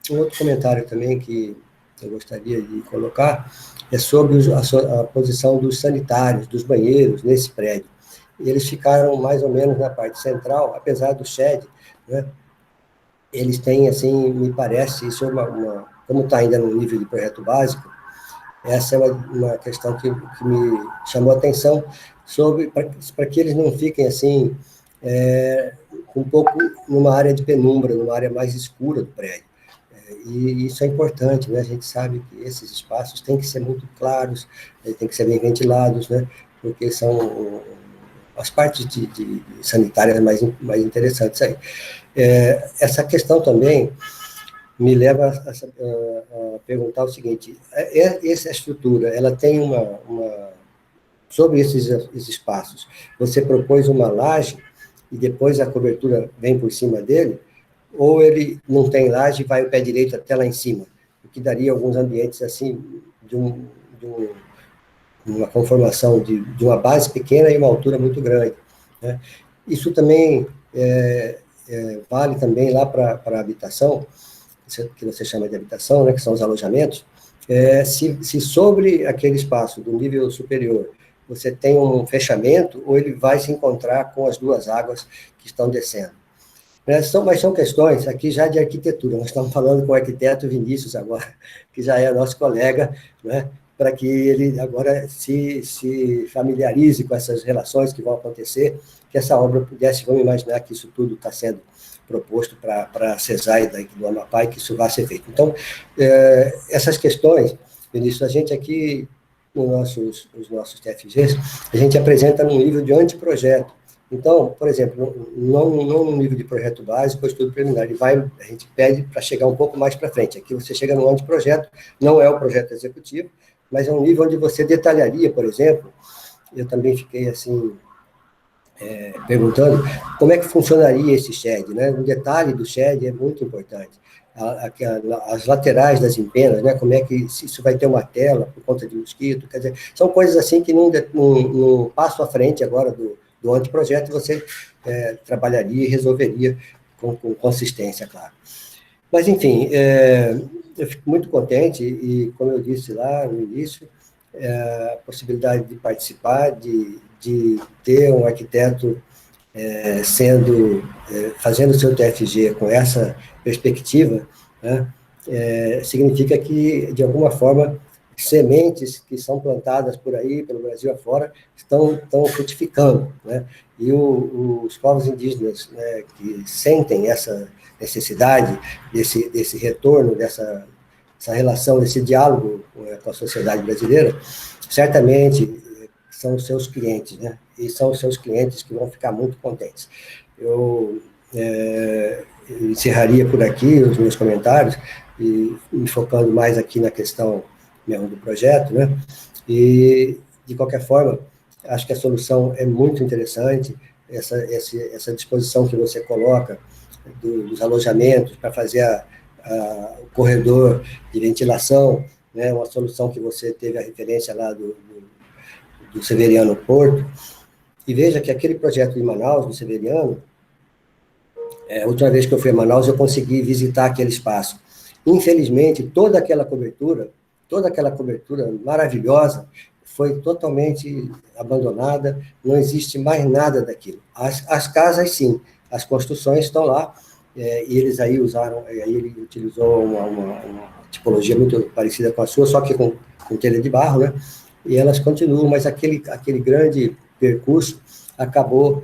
S4: Um outro comentário também que eu gostaria de colocar é sobre a posição dos sanitários, dos banheiros nesse prédio. E eles ficaram mais ou menos na parte central, apesar do shed, né, eles têm, assim, me parece, isso é como está ainda no nível de projeto básico, essa é uma questão que me chamou a atenção, para que eles não fiquem, assim, um pouco numa área de penumbra, numa área mais escura do prédio. E isso é importante, né? A gente sabe que esses espaços têm que ser muito claros, têm que ser bem ventilados, né? Porque são as partes de sanitárias mais interessantes aí. Essa questão também me leva a perguntar o seguinte: essa estrutura, ela tem sobre esses espaços, você propôs uma laje e depois a cobertura vem por cima dele, ou ele não tem laje e vai o pé direito até lá em cima, o que daria alguns ambientes assim, de uma conformação de uma base pequena e uma altura muito grande, né? Isso também vale também lá para a habitação, que você chama de habitação, né, que são os alojamentos. Se sobre aquele espaço do nível superior você tem um fechamento, ou ele vai se encontrar com as duas águas que estão descendo. Mas são questões aqui já de arquitetura. Nós estamos falando com o arquiteto Vinícius agora, que já é nosso colega, né, para que ele agora se familiarize com essas relações que vão acontecer, que essa obra pudesse, vamos imaginar que isso tudo está sendo proposto para a CESAI do Amapá e que isso vai ser feito. Então, essas questões, Vinícius, a gente aqui, nos nossos TFGs, a gente apresenta num nível de anteprojeto. Então, por exemplo, não no nível de projeto básico ou estudo preliminar, a gente pede para chegar um pouco mais para frente. Aqui você chega no anteprojeto, não é o projeto executivo, mas é um nível onde você detalharia, por exemplo, eu também fiquei assim, perguntando como é que funcionaria esse shed, né? O detalhe do shed é muito importante. As laterais das empenas, né? Como é que isso vai ter uma tela por conta de mosquito, quer dizer, são coisas assim que num passo à frente agora do anteprojeto você trabalharia e resolveria com consistência, claro. Mas, enfim, eu fico muito contente e, como eu disse lá no início, a possibilidade de participar, de ter um arquiteto fazendo o seu TFG com essa perspectiva, né, significa que, de alguma forma, sementes que são plantadas por aí, pelo Brasil afora, estão frutificando, né? E os povos indígenas, né, que sentem essa necessidade desse retorno, dessa relação, desse diálogo com a sociedade brasileira, certamente são os seus clientes, né? E são os seus clientes que vão ficar muito contentes. Eu encerraria por aqui os meus comentários, e me focando mais aqui na questão mesmo do projeto, né? E, de qualquer forma, acho que a solução é muito interessante, essa disposição que você coloca dos alojamentos para fazer o corredor de ventilação, né, uma solução que você teve a referência lá do Severiano Porto, e veja que aquele projeto de Manaus, do Severiano, a última vez que eu fui a Manaus, eu consegui visitar aquele espaço. Infelizmente, toda aquela cobertura maravilhosa, foi totalmente abandonada, não existe mais nada daquilo. As casas, sim, as construções estão lá, e eles aí ele utilizou uma tipologia muito parecida com a sua, só que com telha de barro, né? E elas continuam, mas aquele grande percurso acabou,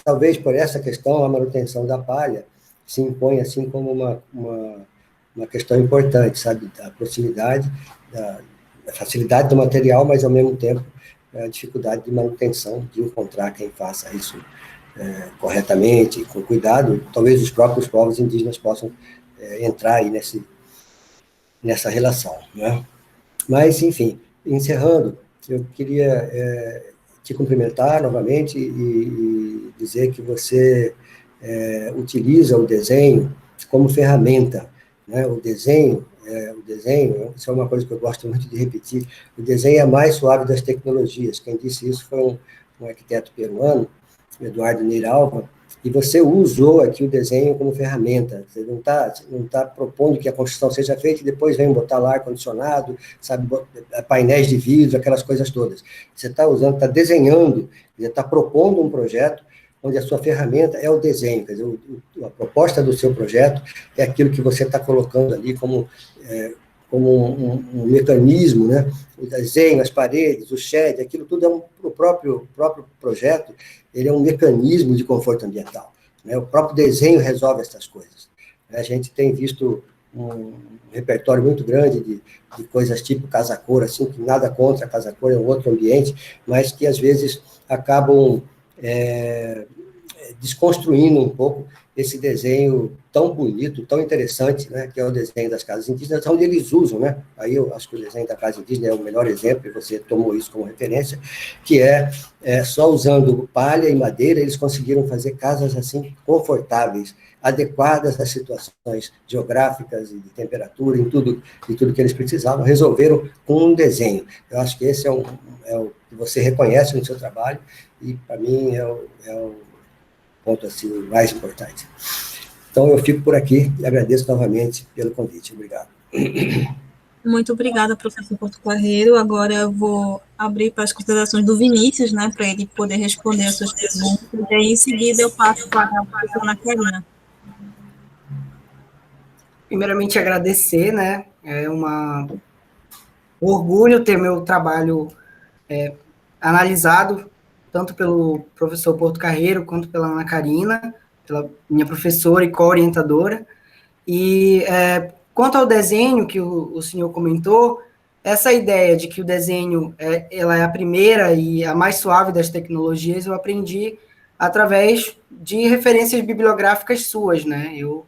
S4: talvez por essa questão, a manutenção da palha se impõe assim como uma questão importante, sabe, da proximidade, da facilidade do material, mas, ao mesmo tempo, a dificuldade de manutenção, de encontrar quem faça isso corretamente, com cuidado. Talvez os próprios povos indígenas possam entrar aí nessa relação, né? Mas, enfim, encerrando, eu queria te cumprimentar novamente e dizer que você utiliza o desenho como ferramenta, né? O desenho, isso é uma coisa que eu gosto muito de repetir, o desenho é a mais suave das tecnologias. Quem disse isso foi um arquiteto peruano, Eduardo Neiralva, e você usou aqui o desenho como ferramenta. Você não tá propondo que a construção seja feita e depois vem botar lá ar-condicionado, sabe, painéis de vidro, aquelas coisas todas. Você está usando, está desenhando, está propondo um projeto onde a sua ferramenta é o desenho, quer dizer, a proposta do seu projeto é aquilo que você está colocando ali como um mecanismo, né? O desenho, as paredes, o shed, aquilo tudo o próprio projeto, ele é um mecanismo de conforto ambiental, né? O próprio desenho resolve essas coisas. A gente tem visto um repertório muito grande de coisas tipo casa cor, assim, que nada contra a casa cor, é um outro ambiente, mas que às vezes acabam desconstruindo um pouco esse desenho tão bonito, tão interessante, né, que é o desenho das casas indígenas, onde eles usam, né, aí eu acho que o desenho da casa indígena é o melhor exemplo, e você tomou isso como referência, que só usando palha e madeira, eles conseguiram fazer casas, assim, confortáveis, adequadas às situações geográficas e de temperatura, em tudo que eles precisavam, resolveram com um desenho. Eu acho que esse é o que você reconhece no seu trabalho, e, para mim, é o ponto assim, mais importante. Então, eu fico por aqui e agradeço novamente pelo convite. Obrigado.
S1: Muito obrigada, professor Porto Carreiro. Agora eu vou abrir para as considerações do Vinícius, né, para ele poder responder as suas perguntas, e aí, em seguida, eu passo para a professora Ana Karina.
S3: Primeiramente, agradecer, né, é um orgulho ter meu trabalho analisado, tanto pelo professor Porto Carreiro, quanto pela Ana Karina, pela minha professora e co-orientadora. E quanto ao desenho que o senhor comentou, essa ideia de que o desenho ela é a primeira e a mais suave das tecnologias, eu aprendi através de referências bibliográficas suas, né? Eu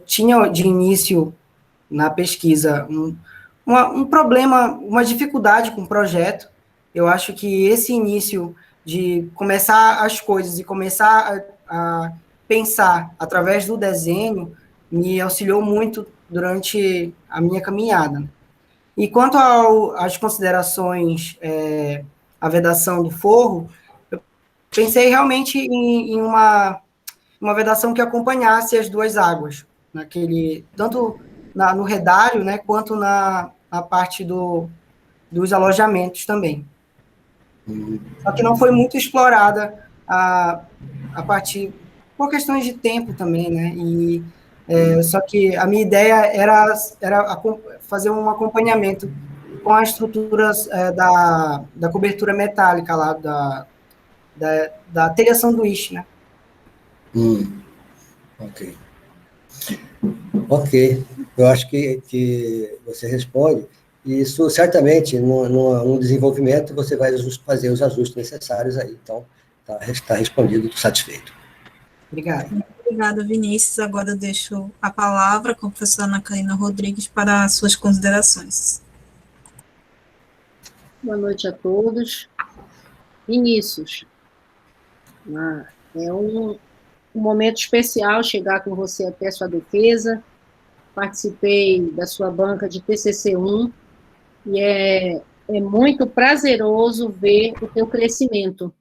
S3: tinha de início na pesquisa um problema, uma dificuldade com o projeto. Eu acho que esse início de começar as coisas e começar a pensar através do desenho me auxiliou muito durante a minha caminhada. E quanto às considerações, a vedação do forro, eu pensei realmente em uma vedação que acompanhasse as duas águas, tanto no redário, né, quanto na parte dos alojamentos também. Só que não foi muito explorada a partir, por questões de tempo também, né, só que a minha ideia era fazer um acompanhamento com as estruturas da cobertura metálica lá, da telha sanduíche, né.
S4: Ok. Ok, eu acho que você responde, e isso certamente, no desenvolvimento, você vai fazer os ajustes necessários aí, então está respondido, estou satisfeito.
S3: Obrigado.
S1: Obrigada, Vinícius. Agora eu deixo a palavra com a professora Ana Karina Rodrigues para as suas considerações.
S2: Boa noite a todos. Vinícius, é um um momento especial chegar com você até a sua defesa. Participei da sua banca de TCC1 e é muito prazeroso ver o teu crescimento.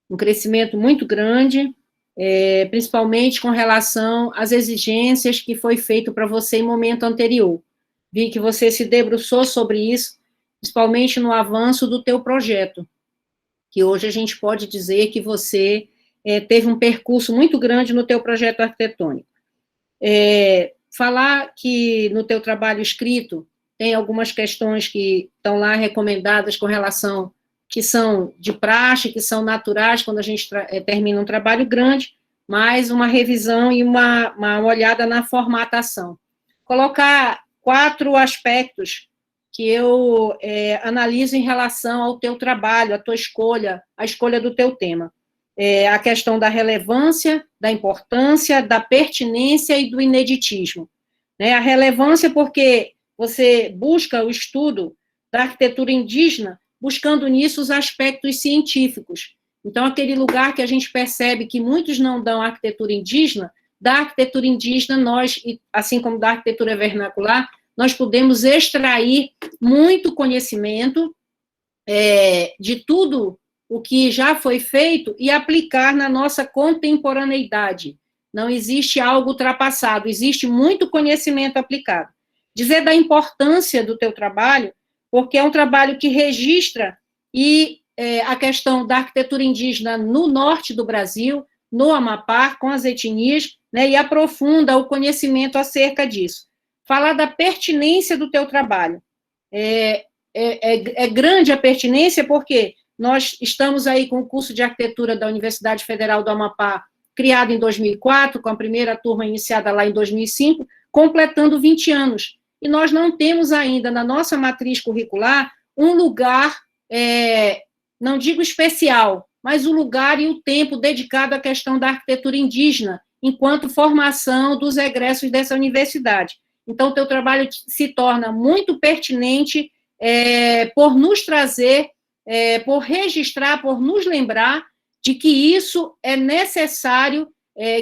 S2: Um crescimento muito grande, principalmente com relação às exigências que foi feito para você em momento anterior. Vi que você se debruçou sobre isso, principalmente no avanço do teu projeto, que hoje a gente pode dizer que você teve um percurso muito grande no teu projeto arquitetônico. Falar que no teu trabalho escrito tem algumas questões que estão lá recomendadas com relação, que são de praxe, que são naturais quando a gente termina um trabalho grande, mas uma revisão e uma olhada na formatação. Colocar 4 aspectos que eu analiso em relação ao teu trabalho, a tua escolha, a escolha do teu tema. A questão da relevância, da importância, da pertinência e do ineditismo. A relevância porque você busca o estudo da arquitetura indígena, buscando nisso os aspectos científicos. Então, aquele lugar que a gente percebe que muitos não dão à arquitetura indígena, da arquitetura indígena, nós, assim como da arquitetura vernacular, nós podemos extrair muito conhecimento de tudo o que já foi feito e aplicar na nossa contemporaneidade. Não existe algo ultrapassado, existe muito conhecimento aplicado. Dizer da importância do teu trabalho, porque é um trabalho que registra a questão da arquitetura indígena no norte do Brasil, no Amapá, com as etnias, e aprofunda o conhecimento acerca disso. Falar da pertinência do teu trabalho. É grande a pertinência porque nós estamos aí com o curso de arquitetura da Universidade Federal do Amapá, criado em 2004, com a primeira turma iniciada lá em 2005, completando 20 anos. E nós não temos ainda, na nossa matriz curricular, um lugar, não digo especial, mas o lugar e o tempo dedicado à questão da arquitetura indígena, enquanto formação dos egressos dessa universidade. Então, o teu trabalho se torna muito pertinente por nos trazer, por registrar, por nos lembrar de que isso é necessário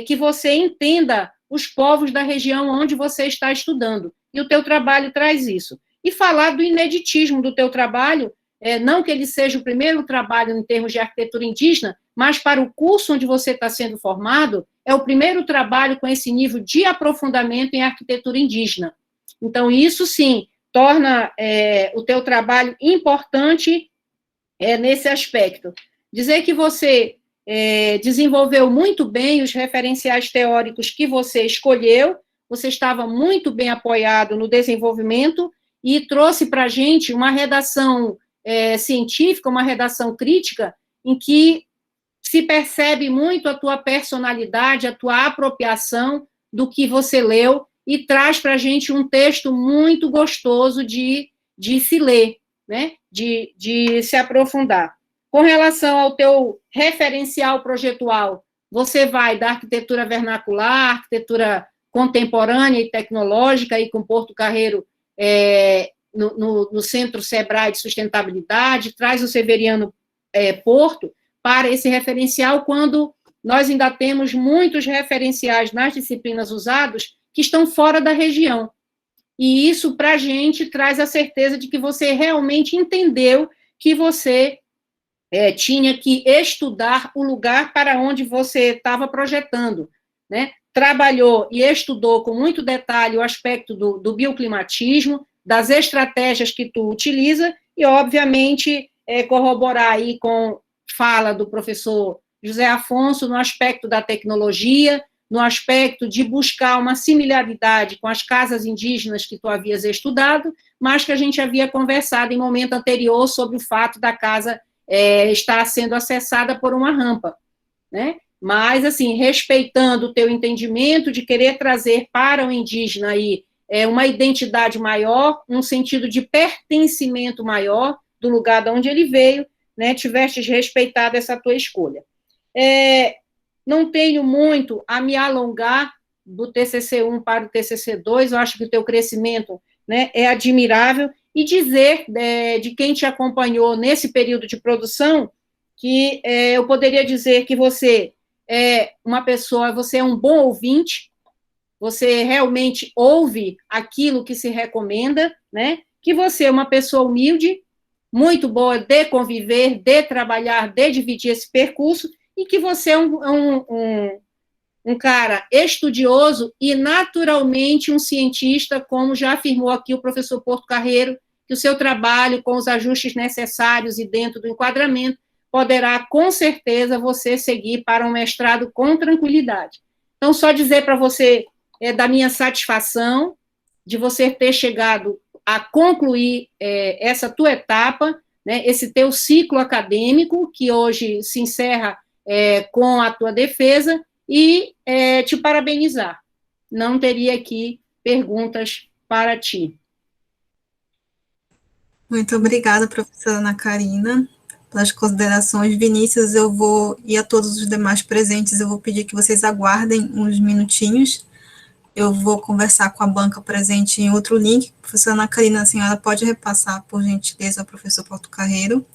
S2: que você entenda os povos da região onde você está estudando. E o teu trabalho traz isso. E falar do ineditismo do teu trabalho, não que ele seja o primeiro trabalho em termos de arquitetura indígena, mas para o curso onde você está sendo formado, é o primeiro trabalho com esse nível de aprofundamento em arquitetura indígena. Então, isso, sim, torna o teu trabalho importante nesse aspecto. Dizer que você desenvolveu muito bem os referenciais teóricos que você escolheu, você estava muito bem apoiado no desenvolvimento e trouxe para a gente uma redação científica, uma redação crítica, em que se percebe muito a tua personalidade, a tua apropriação do que você leu e traz para a gente um texto muito gostoso de se ler, de se aprofundar. Com relação ao teu referencial projetual, você vai da arquitetura vernacular, arquitetura contemporânea e tecnológica, aí com Porto Carreiro no Centro Sebrae de Sustentabilidade, traz o Severiano Porto para esse referencial, quando nós ainda temos muitos referenciais nas disciplinas usados que estão fora da região. E isso, para a gente, traz a certeza de que você realmente entendeu que você tinha que estudar o lugar para onde você estava projetando, Trabalhou e estudou com muito detalhe o aspecto do bioclimatismo, das estratégias que tu utiliza, e, obviamente, corroborar aí com fala do professor José Afonso no aspecto da tecnologia, no aspecto de buscar uma similaridade com as casas indígenas que tu havias estudado, mas que a gente havia conversado em momento anterior sobre o fato da casa estar sendo acessada por uma rampa, Mas, assim, respeitando o teu entendimento de querer trazer para o indígena aí uma identidade maior, um sentido de pertencimento maior do lugar de onde ele veio, tivestes respeitado essa tua escolha. Não tenho muito a me alongar do TCC1 para o TCC2, eu acho que o teu crescimento é admirável, e dizer de quem te acompanhou nesse período de produção, que eu poderia dizer que você é uma pessoa, você é um bom ouvinte, você realmente ouve aquilo que se recomenda, né? Que você é uma pessoa humilde, muito boa de conviver, de trabalhar, de dividir esse percurso, e que você é um cara estudioso e naturalmente um cientista, como já afirmou aqui o professor Porto Carreiro, que o seu trabalho, com os ajustes necessários e dentro do enquadramento, poderá, com certeza, você seguir para um mestrado com tranquilidade. Então, só dizer para você da minha satisfação de você ter chegado a concluir essa tua etapa, né, esse teu ciclo acadêmico, que hoje se encerra com a tua defesa, e te parabenizar. Não teria aqui perguntas para ti.
S1: Muito obrigada, professora Ana Karina, pelas considerações. Vinícius, eu vou, e a todos os demais presentes, eu vou pedir que vocês aguardem uns minutinhos. Eu vou conversar com a banca presente em outro link. Professora Ana Karina, a senhora pode repassar, por gentileza, ao professor Porto Carreiro.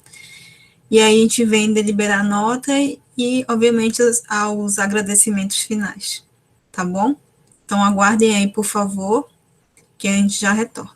S1: E aí a gente vem deliberar a nota e, obviamente, aos agradecimentos finais. Tá bom? Então, aguardem aí, por favor, que a gente já retorna.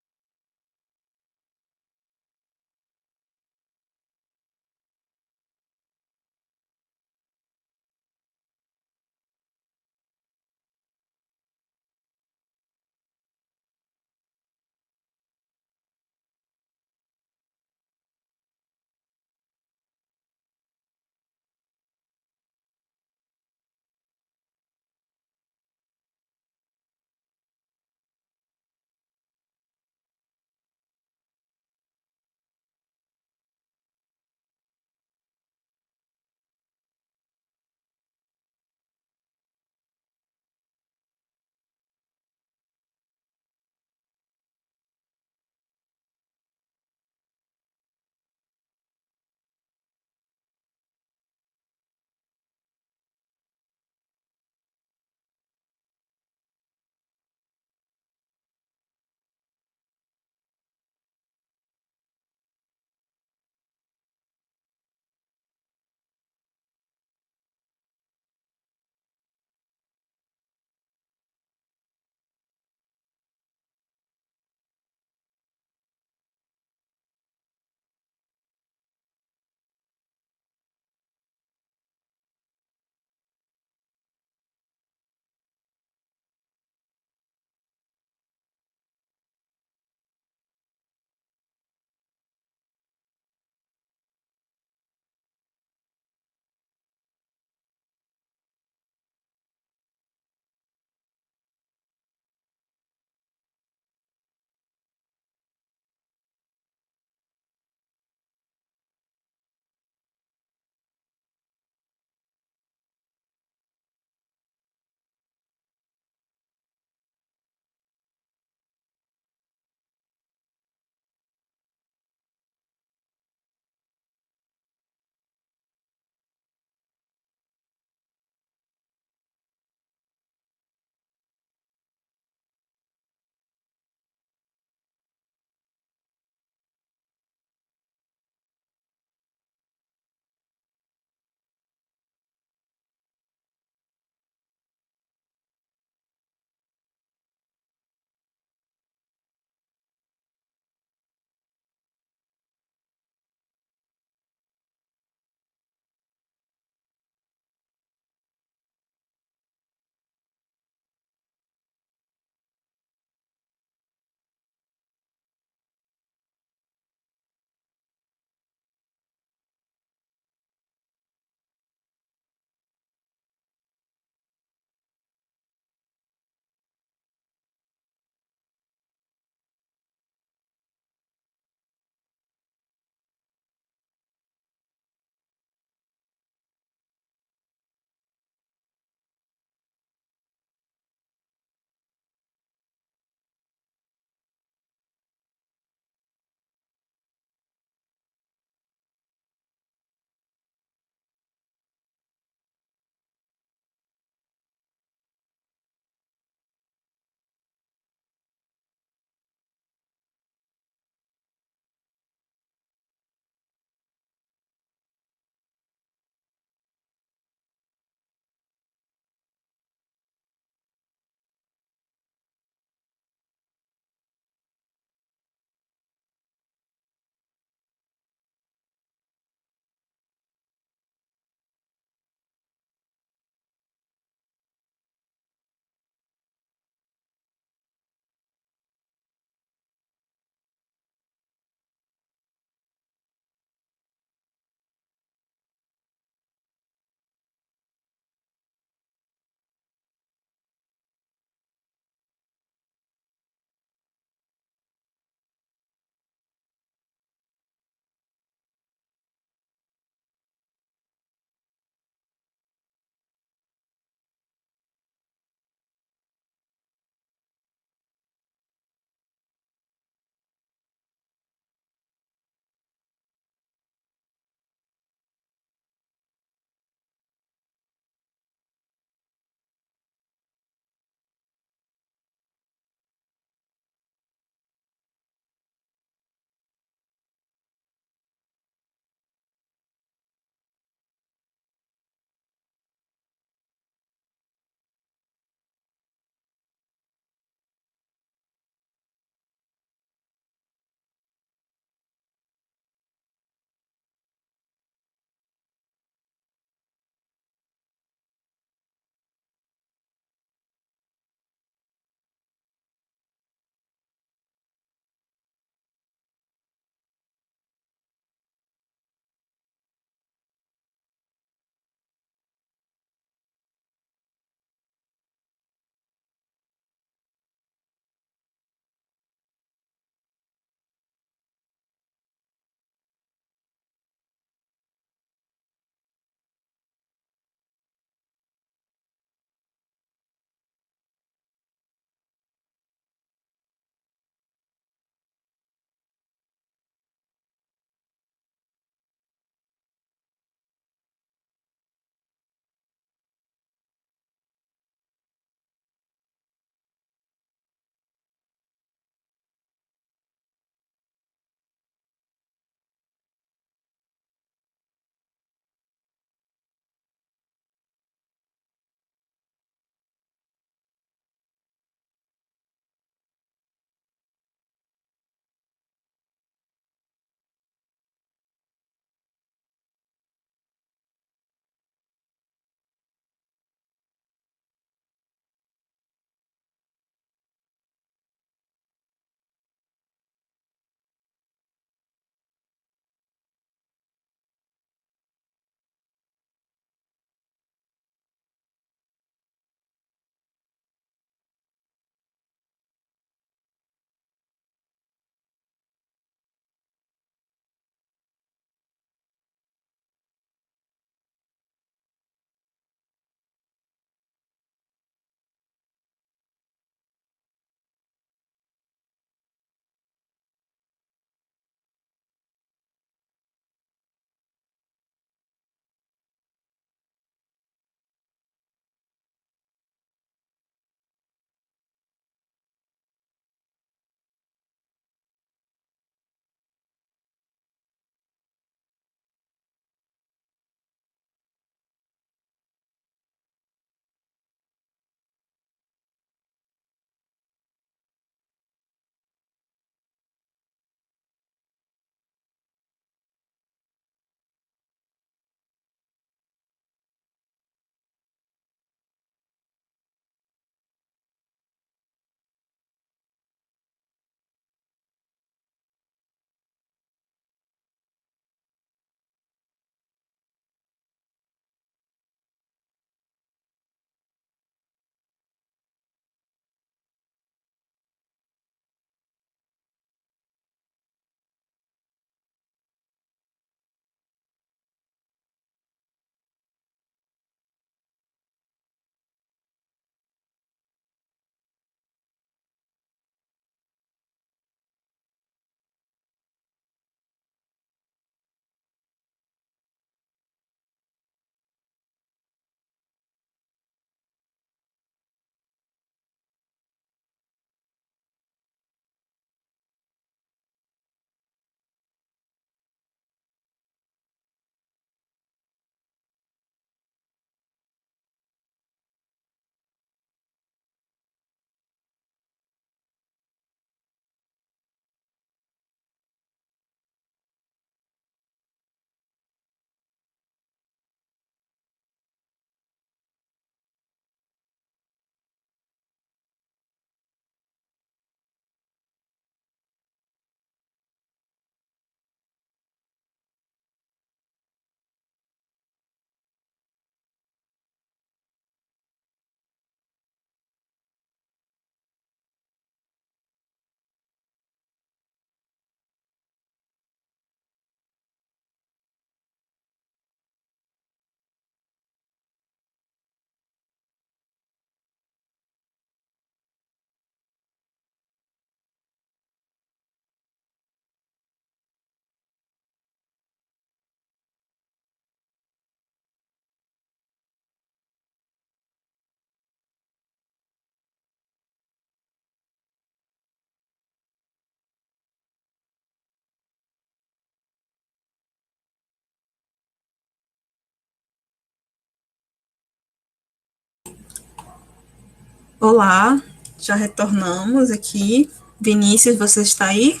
S1: Olá, já retornamos aqui. Vinícius, você está aí?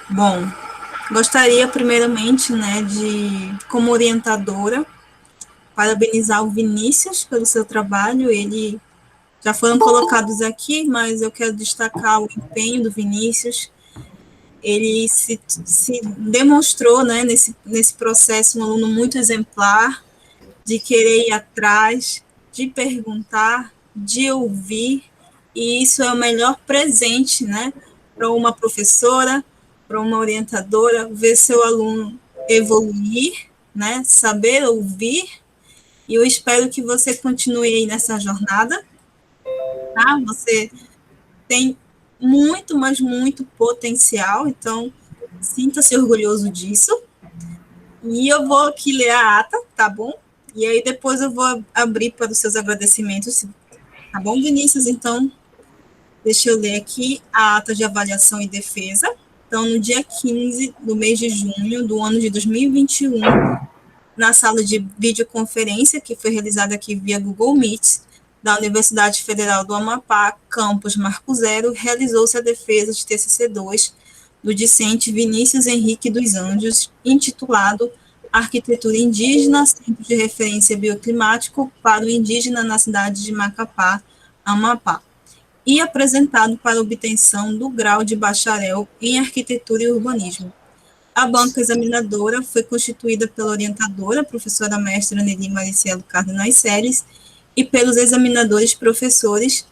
S1: Bom, gostaria primeiramente, né, de, como orientadora, parabenizar o Vinícius pelo seu trabalho. Ele já foram colocados aqui, mas eu quero destacar o empenho do Vinícius. Ele se demonstrou, né, nesse processo, um aluno muito exemplar, de querer ir atrás, de perguntar, de ouvir, e isso é o melhor presente, né, para uma professora, para uma orientadora, ver seu aluno evoluir, né, saber ouvir, e eu espero que você continue aí nessa jornada, tá? Você tem muito, mas muito potencial, então sinta-se orgulhoso disso. E eu vou aqui ler a ata, tá bom? E aí depois eu vou abrir para os seus agradecimentos, tá bom, Vinícius? Então, deixa eu ler aqui a ata de avaliação e defesa. Então, no dia 15 do mês de junho do ano de 2021, na sala de videoconferência, que foi realizada aqui via Google Meet, da Universidade Federal do Amapá, campus Marco Zero, realizou-se a defesa de TCC2 do discente Vinícius Henrique dos Anjos, intitulado Arquitetura Indígena, Centro de Referência Bioclimático para o Indígena na cidade de Macapá, Amapá, e apresentado para obtenção do grau de bacharel em Arquitetura e Urbanismo. A banca examinadora foi constituída pela orientadora, professora mestra Nelly Maricielo Cardenas Seles, e pelos examinadores professores,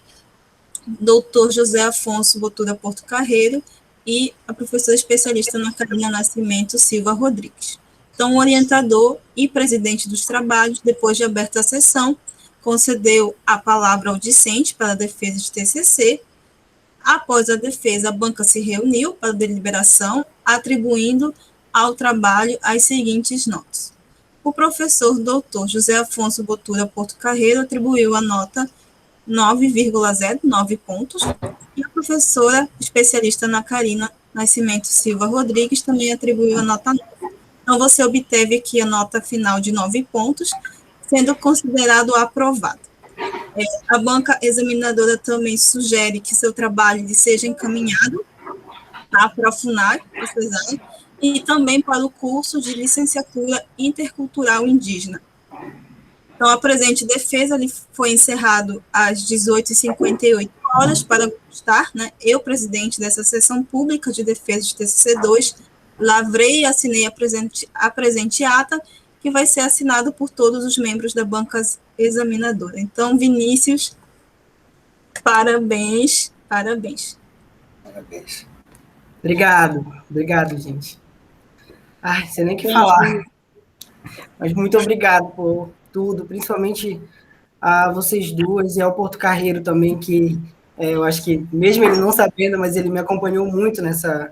S1: doutor José Afonso Botura Porto Carreiro e a professora especialista na Carolina Nascimento Silva Rodrigues. Então, o orientador e presidente dos trabalhos, depois de aberta a sessão, concedeu a palavra ao discente para a defesa de TCC. Após a defesa, a banca se reuniu para deliberação, atribuindo ao trabalho as seguintes notas. O professor doutor José Afonso Botura Porto Carreiro atribuiu a nota 9,09 pontos, e a professora especialista na Carina Nascimento Silva Rodrigues também atribuiu a nota 9. Então, você obteve aqui a nota final de 9 pontos, sendo considerado aprovado. A banca examinadora também sugere que seu trabalho seja encaminhado, tá, para a FUNAI, e também para o curso de licenciatura intercultural indígena. Então, a presente defesa ele foi encerrado às 18h58 para constar, né, eu, presidente dessa sessão pública de defesa de TCC2, lavrei e assinei a presente ata, que vai ser assinado por todos os membros da banca examinadora. Então, Vinícius, parabéns, parabéns.
S4: Parabéns.
S3: Obrigado, gente. Ai, sei nem o que falar. Mas muito obrigado por tudo, principalmente a vocês duas e ao Porto Carreiro também, que eu acho que, mesmo ele não sabendo, mas ele me acompanhou muito nessa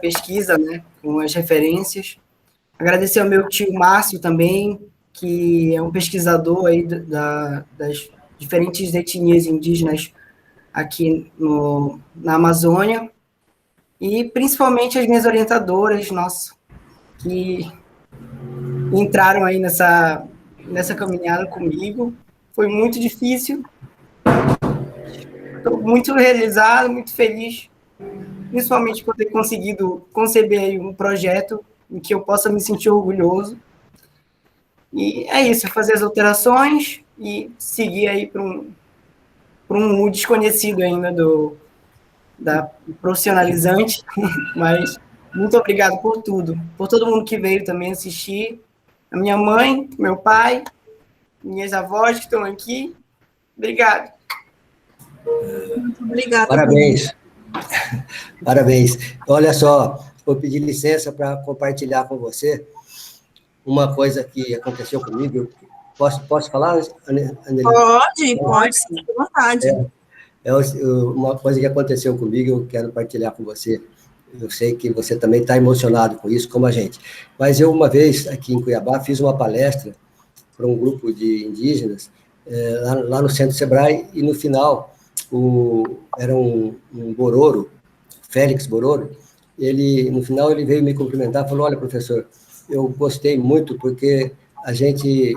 S3: pesquisa, né, com as referências. Agradecer ao meu tio Márcio também, que é um pesquisador aí das diferentes etnias indígenas aqui na Amazônia, e principalmente as minhas orientadoras, nossa, que entraram aí nessa caminhada comigo. Foi muito difícil. Estou muito realizado, muito feliz, principalmente por ter conseguido conceber aí um projeto em que eu possa me sentir orgulhoso. E é isso, fazer as alterações e seguir aí para um desconhecido ainda da profissionalizante, mas muito obrigado por tudo, por todo mundo que veio também assistir, a minha mãe, meu pai, minhas avós que estão aqui. Obrigado.
S1: Muito obrigada.
S4: Parabéns. Parabéns. Olha só, vou pedir licença para compartilhar com você uma coisa que aconteceu comigo. Posso falar, Anneli?
S1: Pode, sim, à vontade.
S4: Uma coisa que aconteceu comigo, eu quero partilhar com você. Eu sei que você também está emocionado com isso, como a gente. Mas eu, uma vez, aqui em Cuiabá, fiz uma palestra para um grupo de indígenas, lá no Centro Sebrae, e no final, era um Bororo, Félix Bororo, no final ele veio me cumprimentar e falou: olha, professor, eu gostei muito porque a gente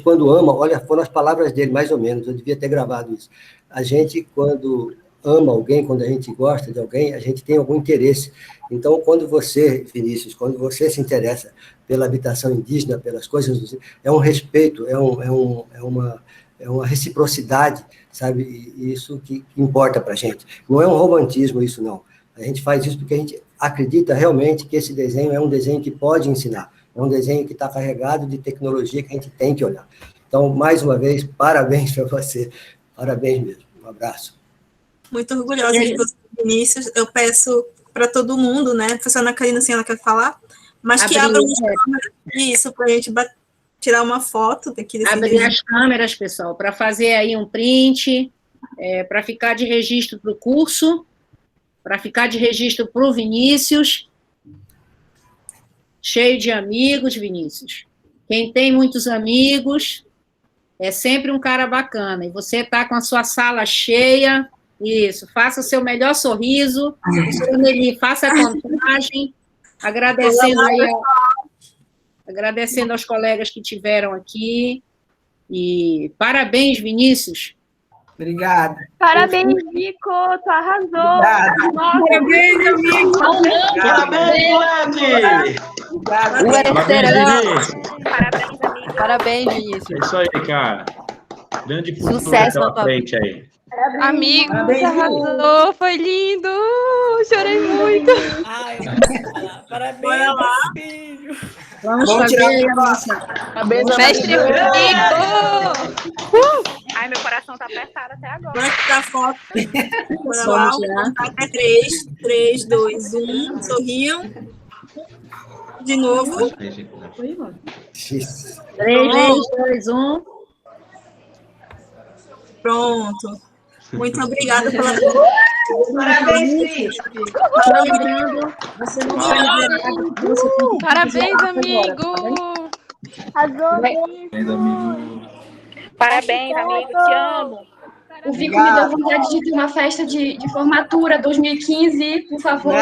S4: quando ama, olha, foram as palavras dele, mais ou menos, eu devia ter gravado isso. A gente, quando ama alguém, quando a gente gosta de alguém, a gente tem algum interesse. Então, quando você, Vinícius, quando você se interessa pela habitação indígena, pelas coisas, é um respeito, é uma reciprocidade, sabe? E isso que importa para a gente. Não é um romantismo isso, não. A gente faz isso porque a gente acredita realmente que esse desenho é um desenho que pode ensinar, é um desenho que está carregado de tecnologia que a gente tem que olhar. Então, mais uma vez, parabéns para você, parabéns mesmo. Um abraço.
S1: Muito orgulhosa de você, Vinícius. Eu peço para todo mundo, né? A professora Ana Karina, assim, ela quer falar, mas que abram as câmeras, isso, para a gente tirar uma foto daqui desse
S2: Abrir as câmeras, pessoal, para fazer aí um print, para ficar de registro para o curso, para ficar de registro para o Vinícius. Cheio de amigos, Vinícius. Quem tem muitos amigos é sempre um cara bacana. E você está com a sua sala cheia. Isso, faça o seu melhor sorriso. Professora Nelly, faça a contagem. Agradecendo aos colegas que tiveram aqui. E parabéns, Vinícius.
S3: Obrigado.
S5: Parabéns, Vico, tu arrasou.
S1: Parabéns, amigo.
S6: Parabéns, moleque.
S5: Parabéns, amigo.
S7: Parabéns, Vinícius.
S6: É isso aí, cara. Grande futuro
S7: Sucesso
S6: pela
S7: na tua
S6: frente aí.
S5: Amigo,
S3: Parabéns,
S5: você arrasou, foi lindo. Chorei muito.
S8: Ai, parabéns,
S1: Bora lá.
S8: filho.
S2: Vamos
S3: Vamos
S2: fazer
S3: tirar
S2: aí a
S3: uma
S2: nossa...
S5: Mestre Vico. Ai, meu coração tá apertado até agora.
S1: Bora tirar foto. Bora lá. Até 3, 3, 2, 1. Sorriam. De novo.
S2: 3, 2, 1.
S1: Pronto. Muito obrigada pela.
S3: Parabéns,
S2: Você não sai liberado, você tem que
S5: Parabéns,
S2: agora,
S5: amigo.
S9: Arrasou.
S5: Parabéns, amigo. Te amo.
S10: O Vico me deu vontade de ter uma festa de formatura 2015, por favor.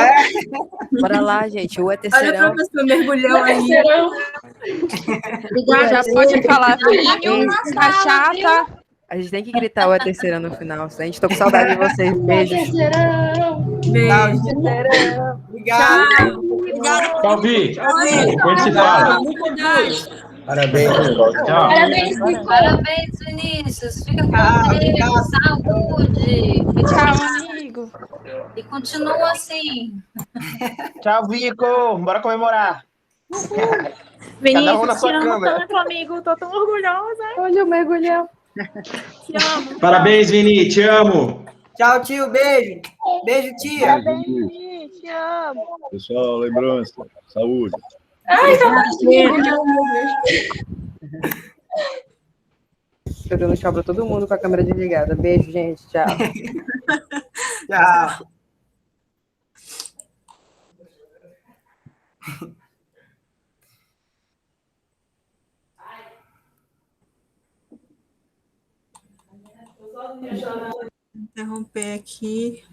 S7: Bora lá, gente. O é
S1: Olha o
S7: terceirão.
S1: professor mergulhão aí.
S5: Já pode falar vinho, cachaça.
S7: A gente tem que gritar o é terceirão no final. A gente tô com saudade de vocês. Beijos.
S1: Beijo.
S3: Obrigado.
S1: Obrigada.
S6: Tchau, Vi. Depois se fala.
S4: Parabéns,
S6: Tchau.
S10: Parabéns, Vico.
S11: Parabéns, Vinícius. Fica com Deus, saúde.
S5: Tchau, amigo.
S11: E continua assim.
S9: Tchau, Vico. Bora comemorar.
S5: Vinícius,
S9: na sua
S5: te amo
S9: câmera.
S5: tanto, amigo. Tô tão orgulhosa.
S2: Olha o mergulhão.
S5: Te amo.
S6: Parabéns, Vini. Te amo.
S3: Tchau, tio. Beijo. Beijo, tia.
S5: Parabéns, Vini. Te amo.
S9: Pessoal, lembrança. Saúde.
S10: Ai, tá
S7: Eu dando tchau pra todo mundo com a câmera desligada. Beijo, gente. Tchau.
S3: Tchau.
S1: Interromper aqui.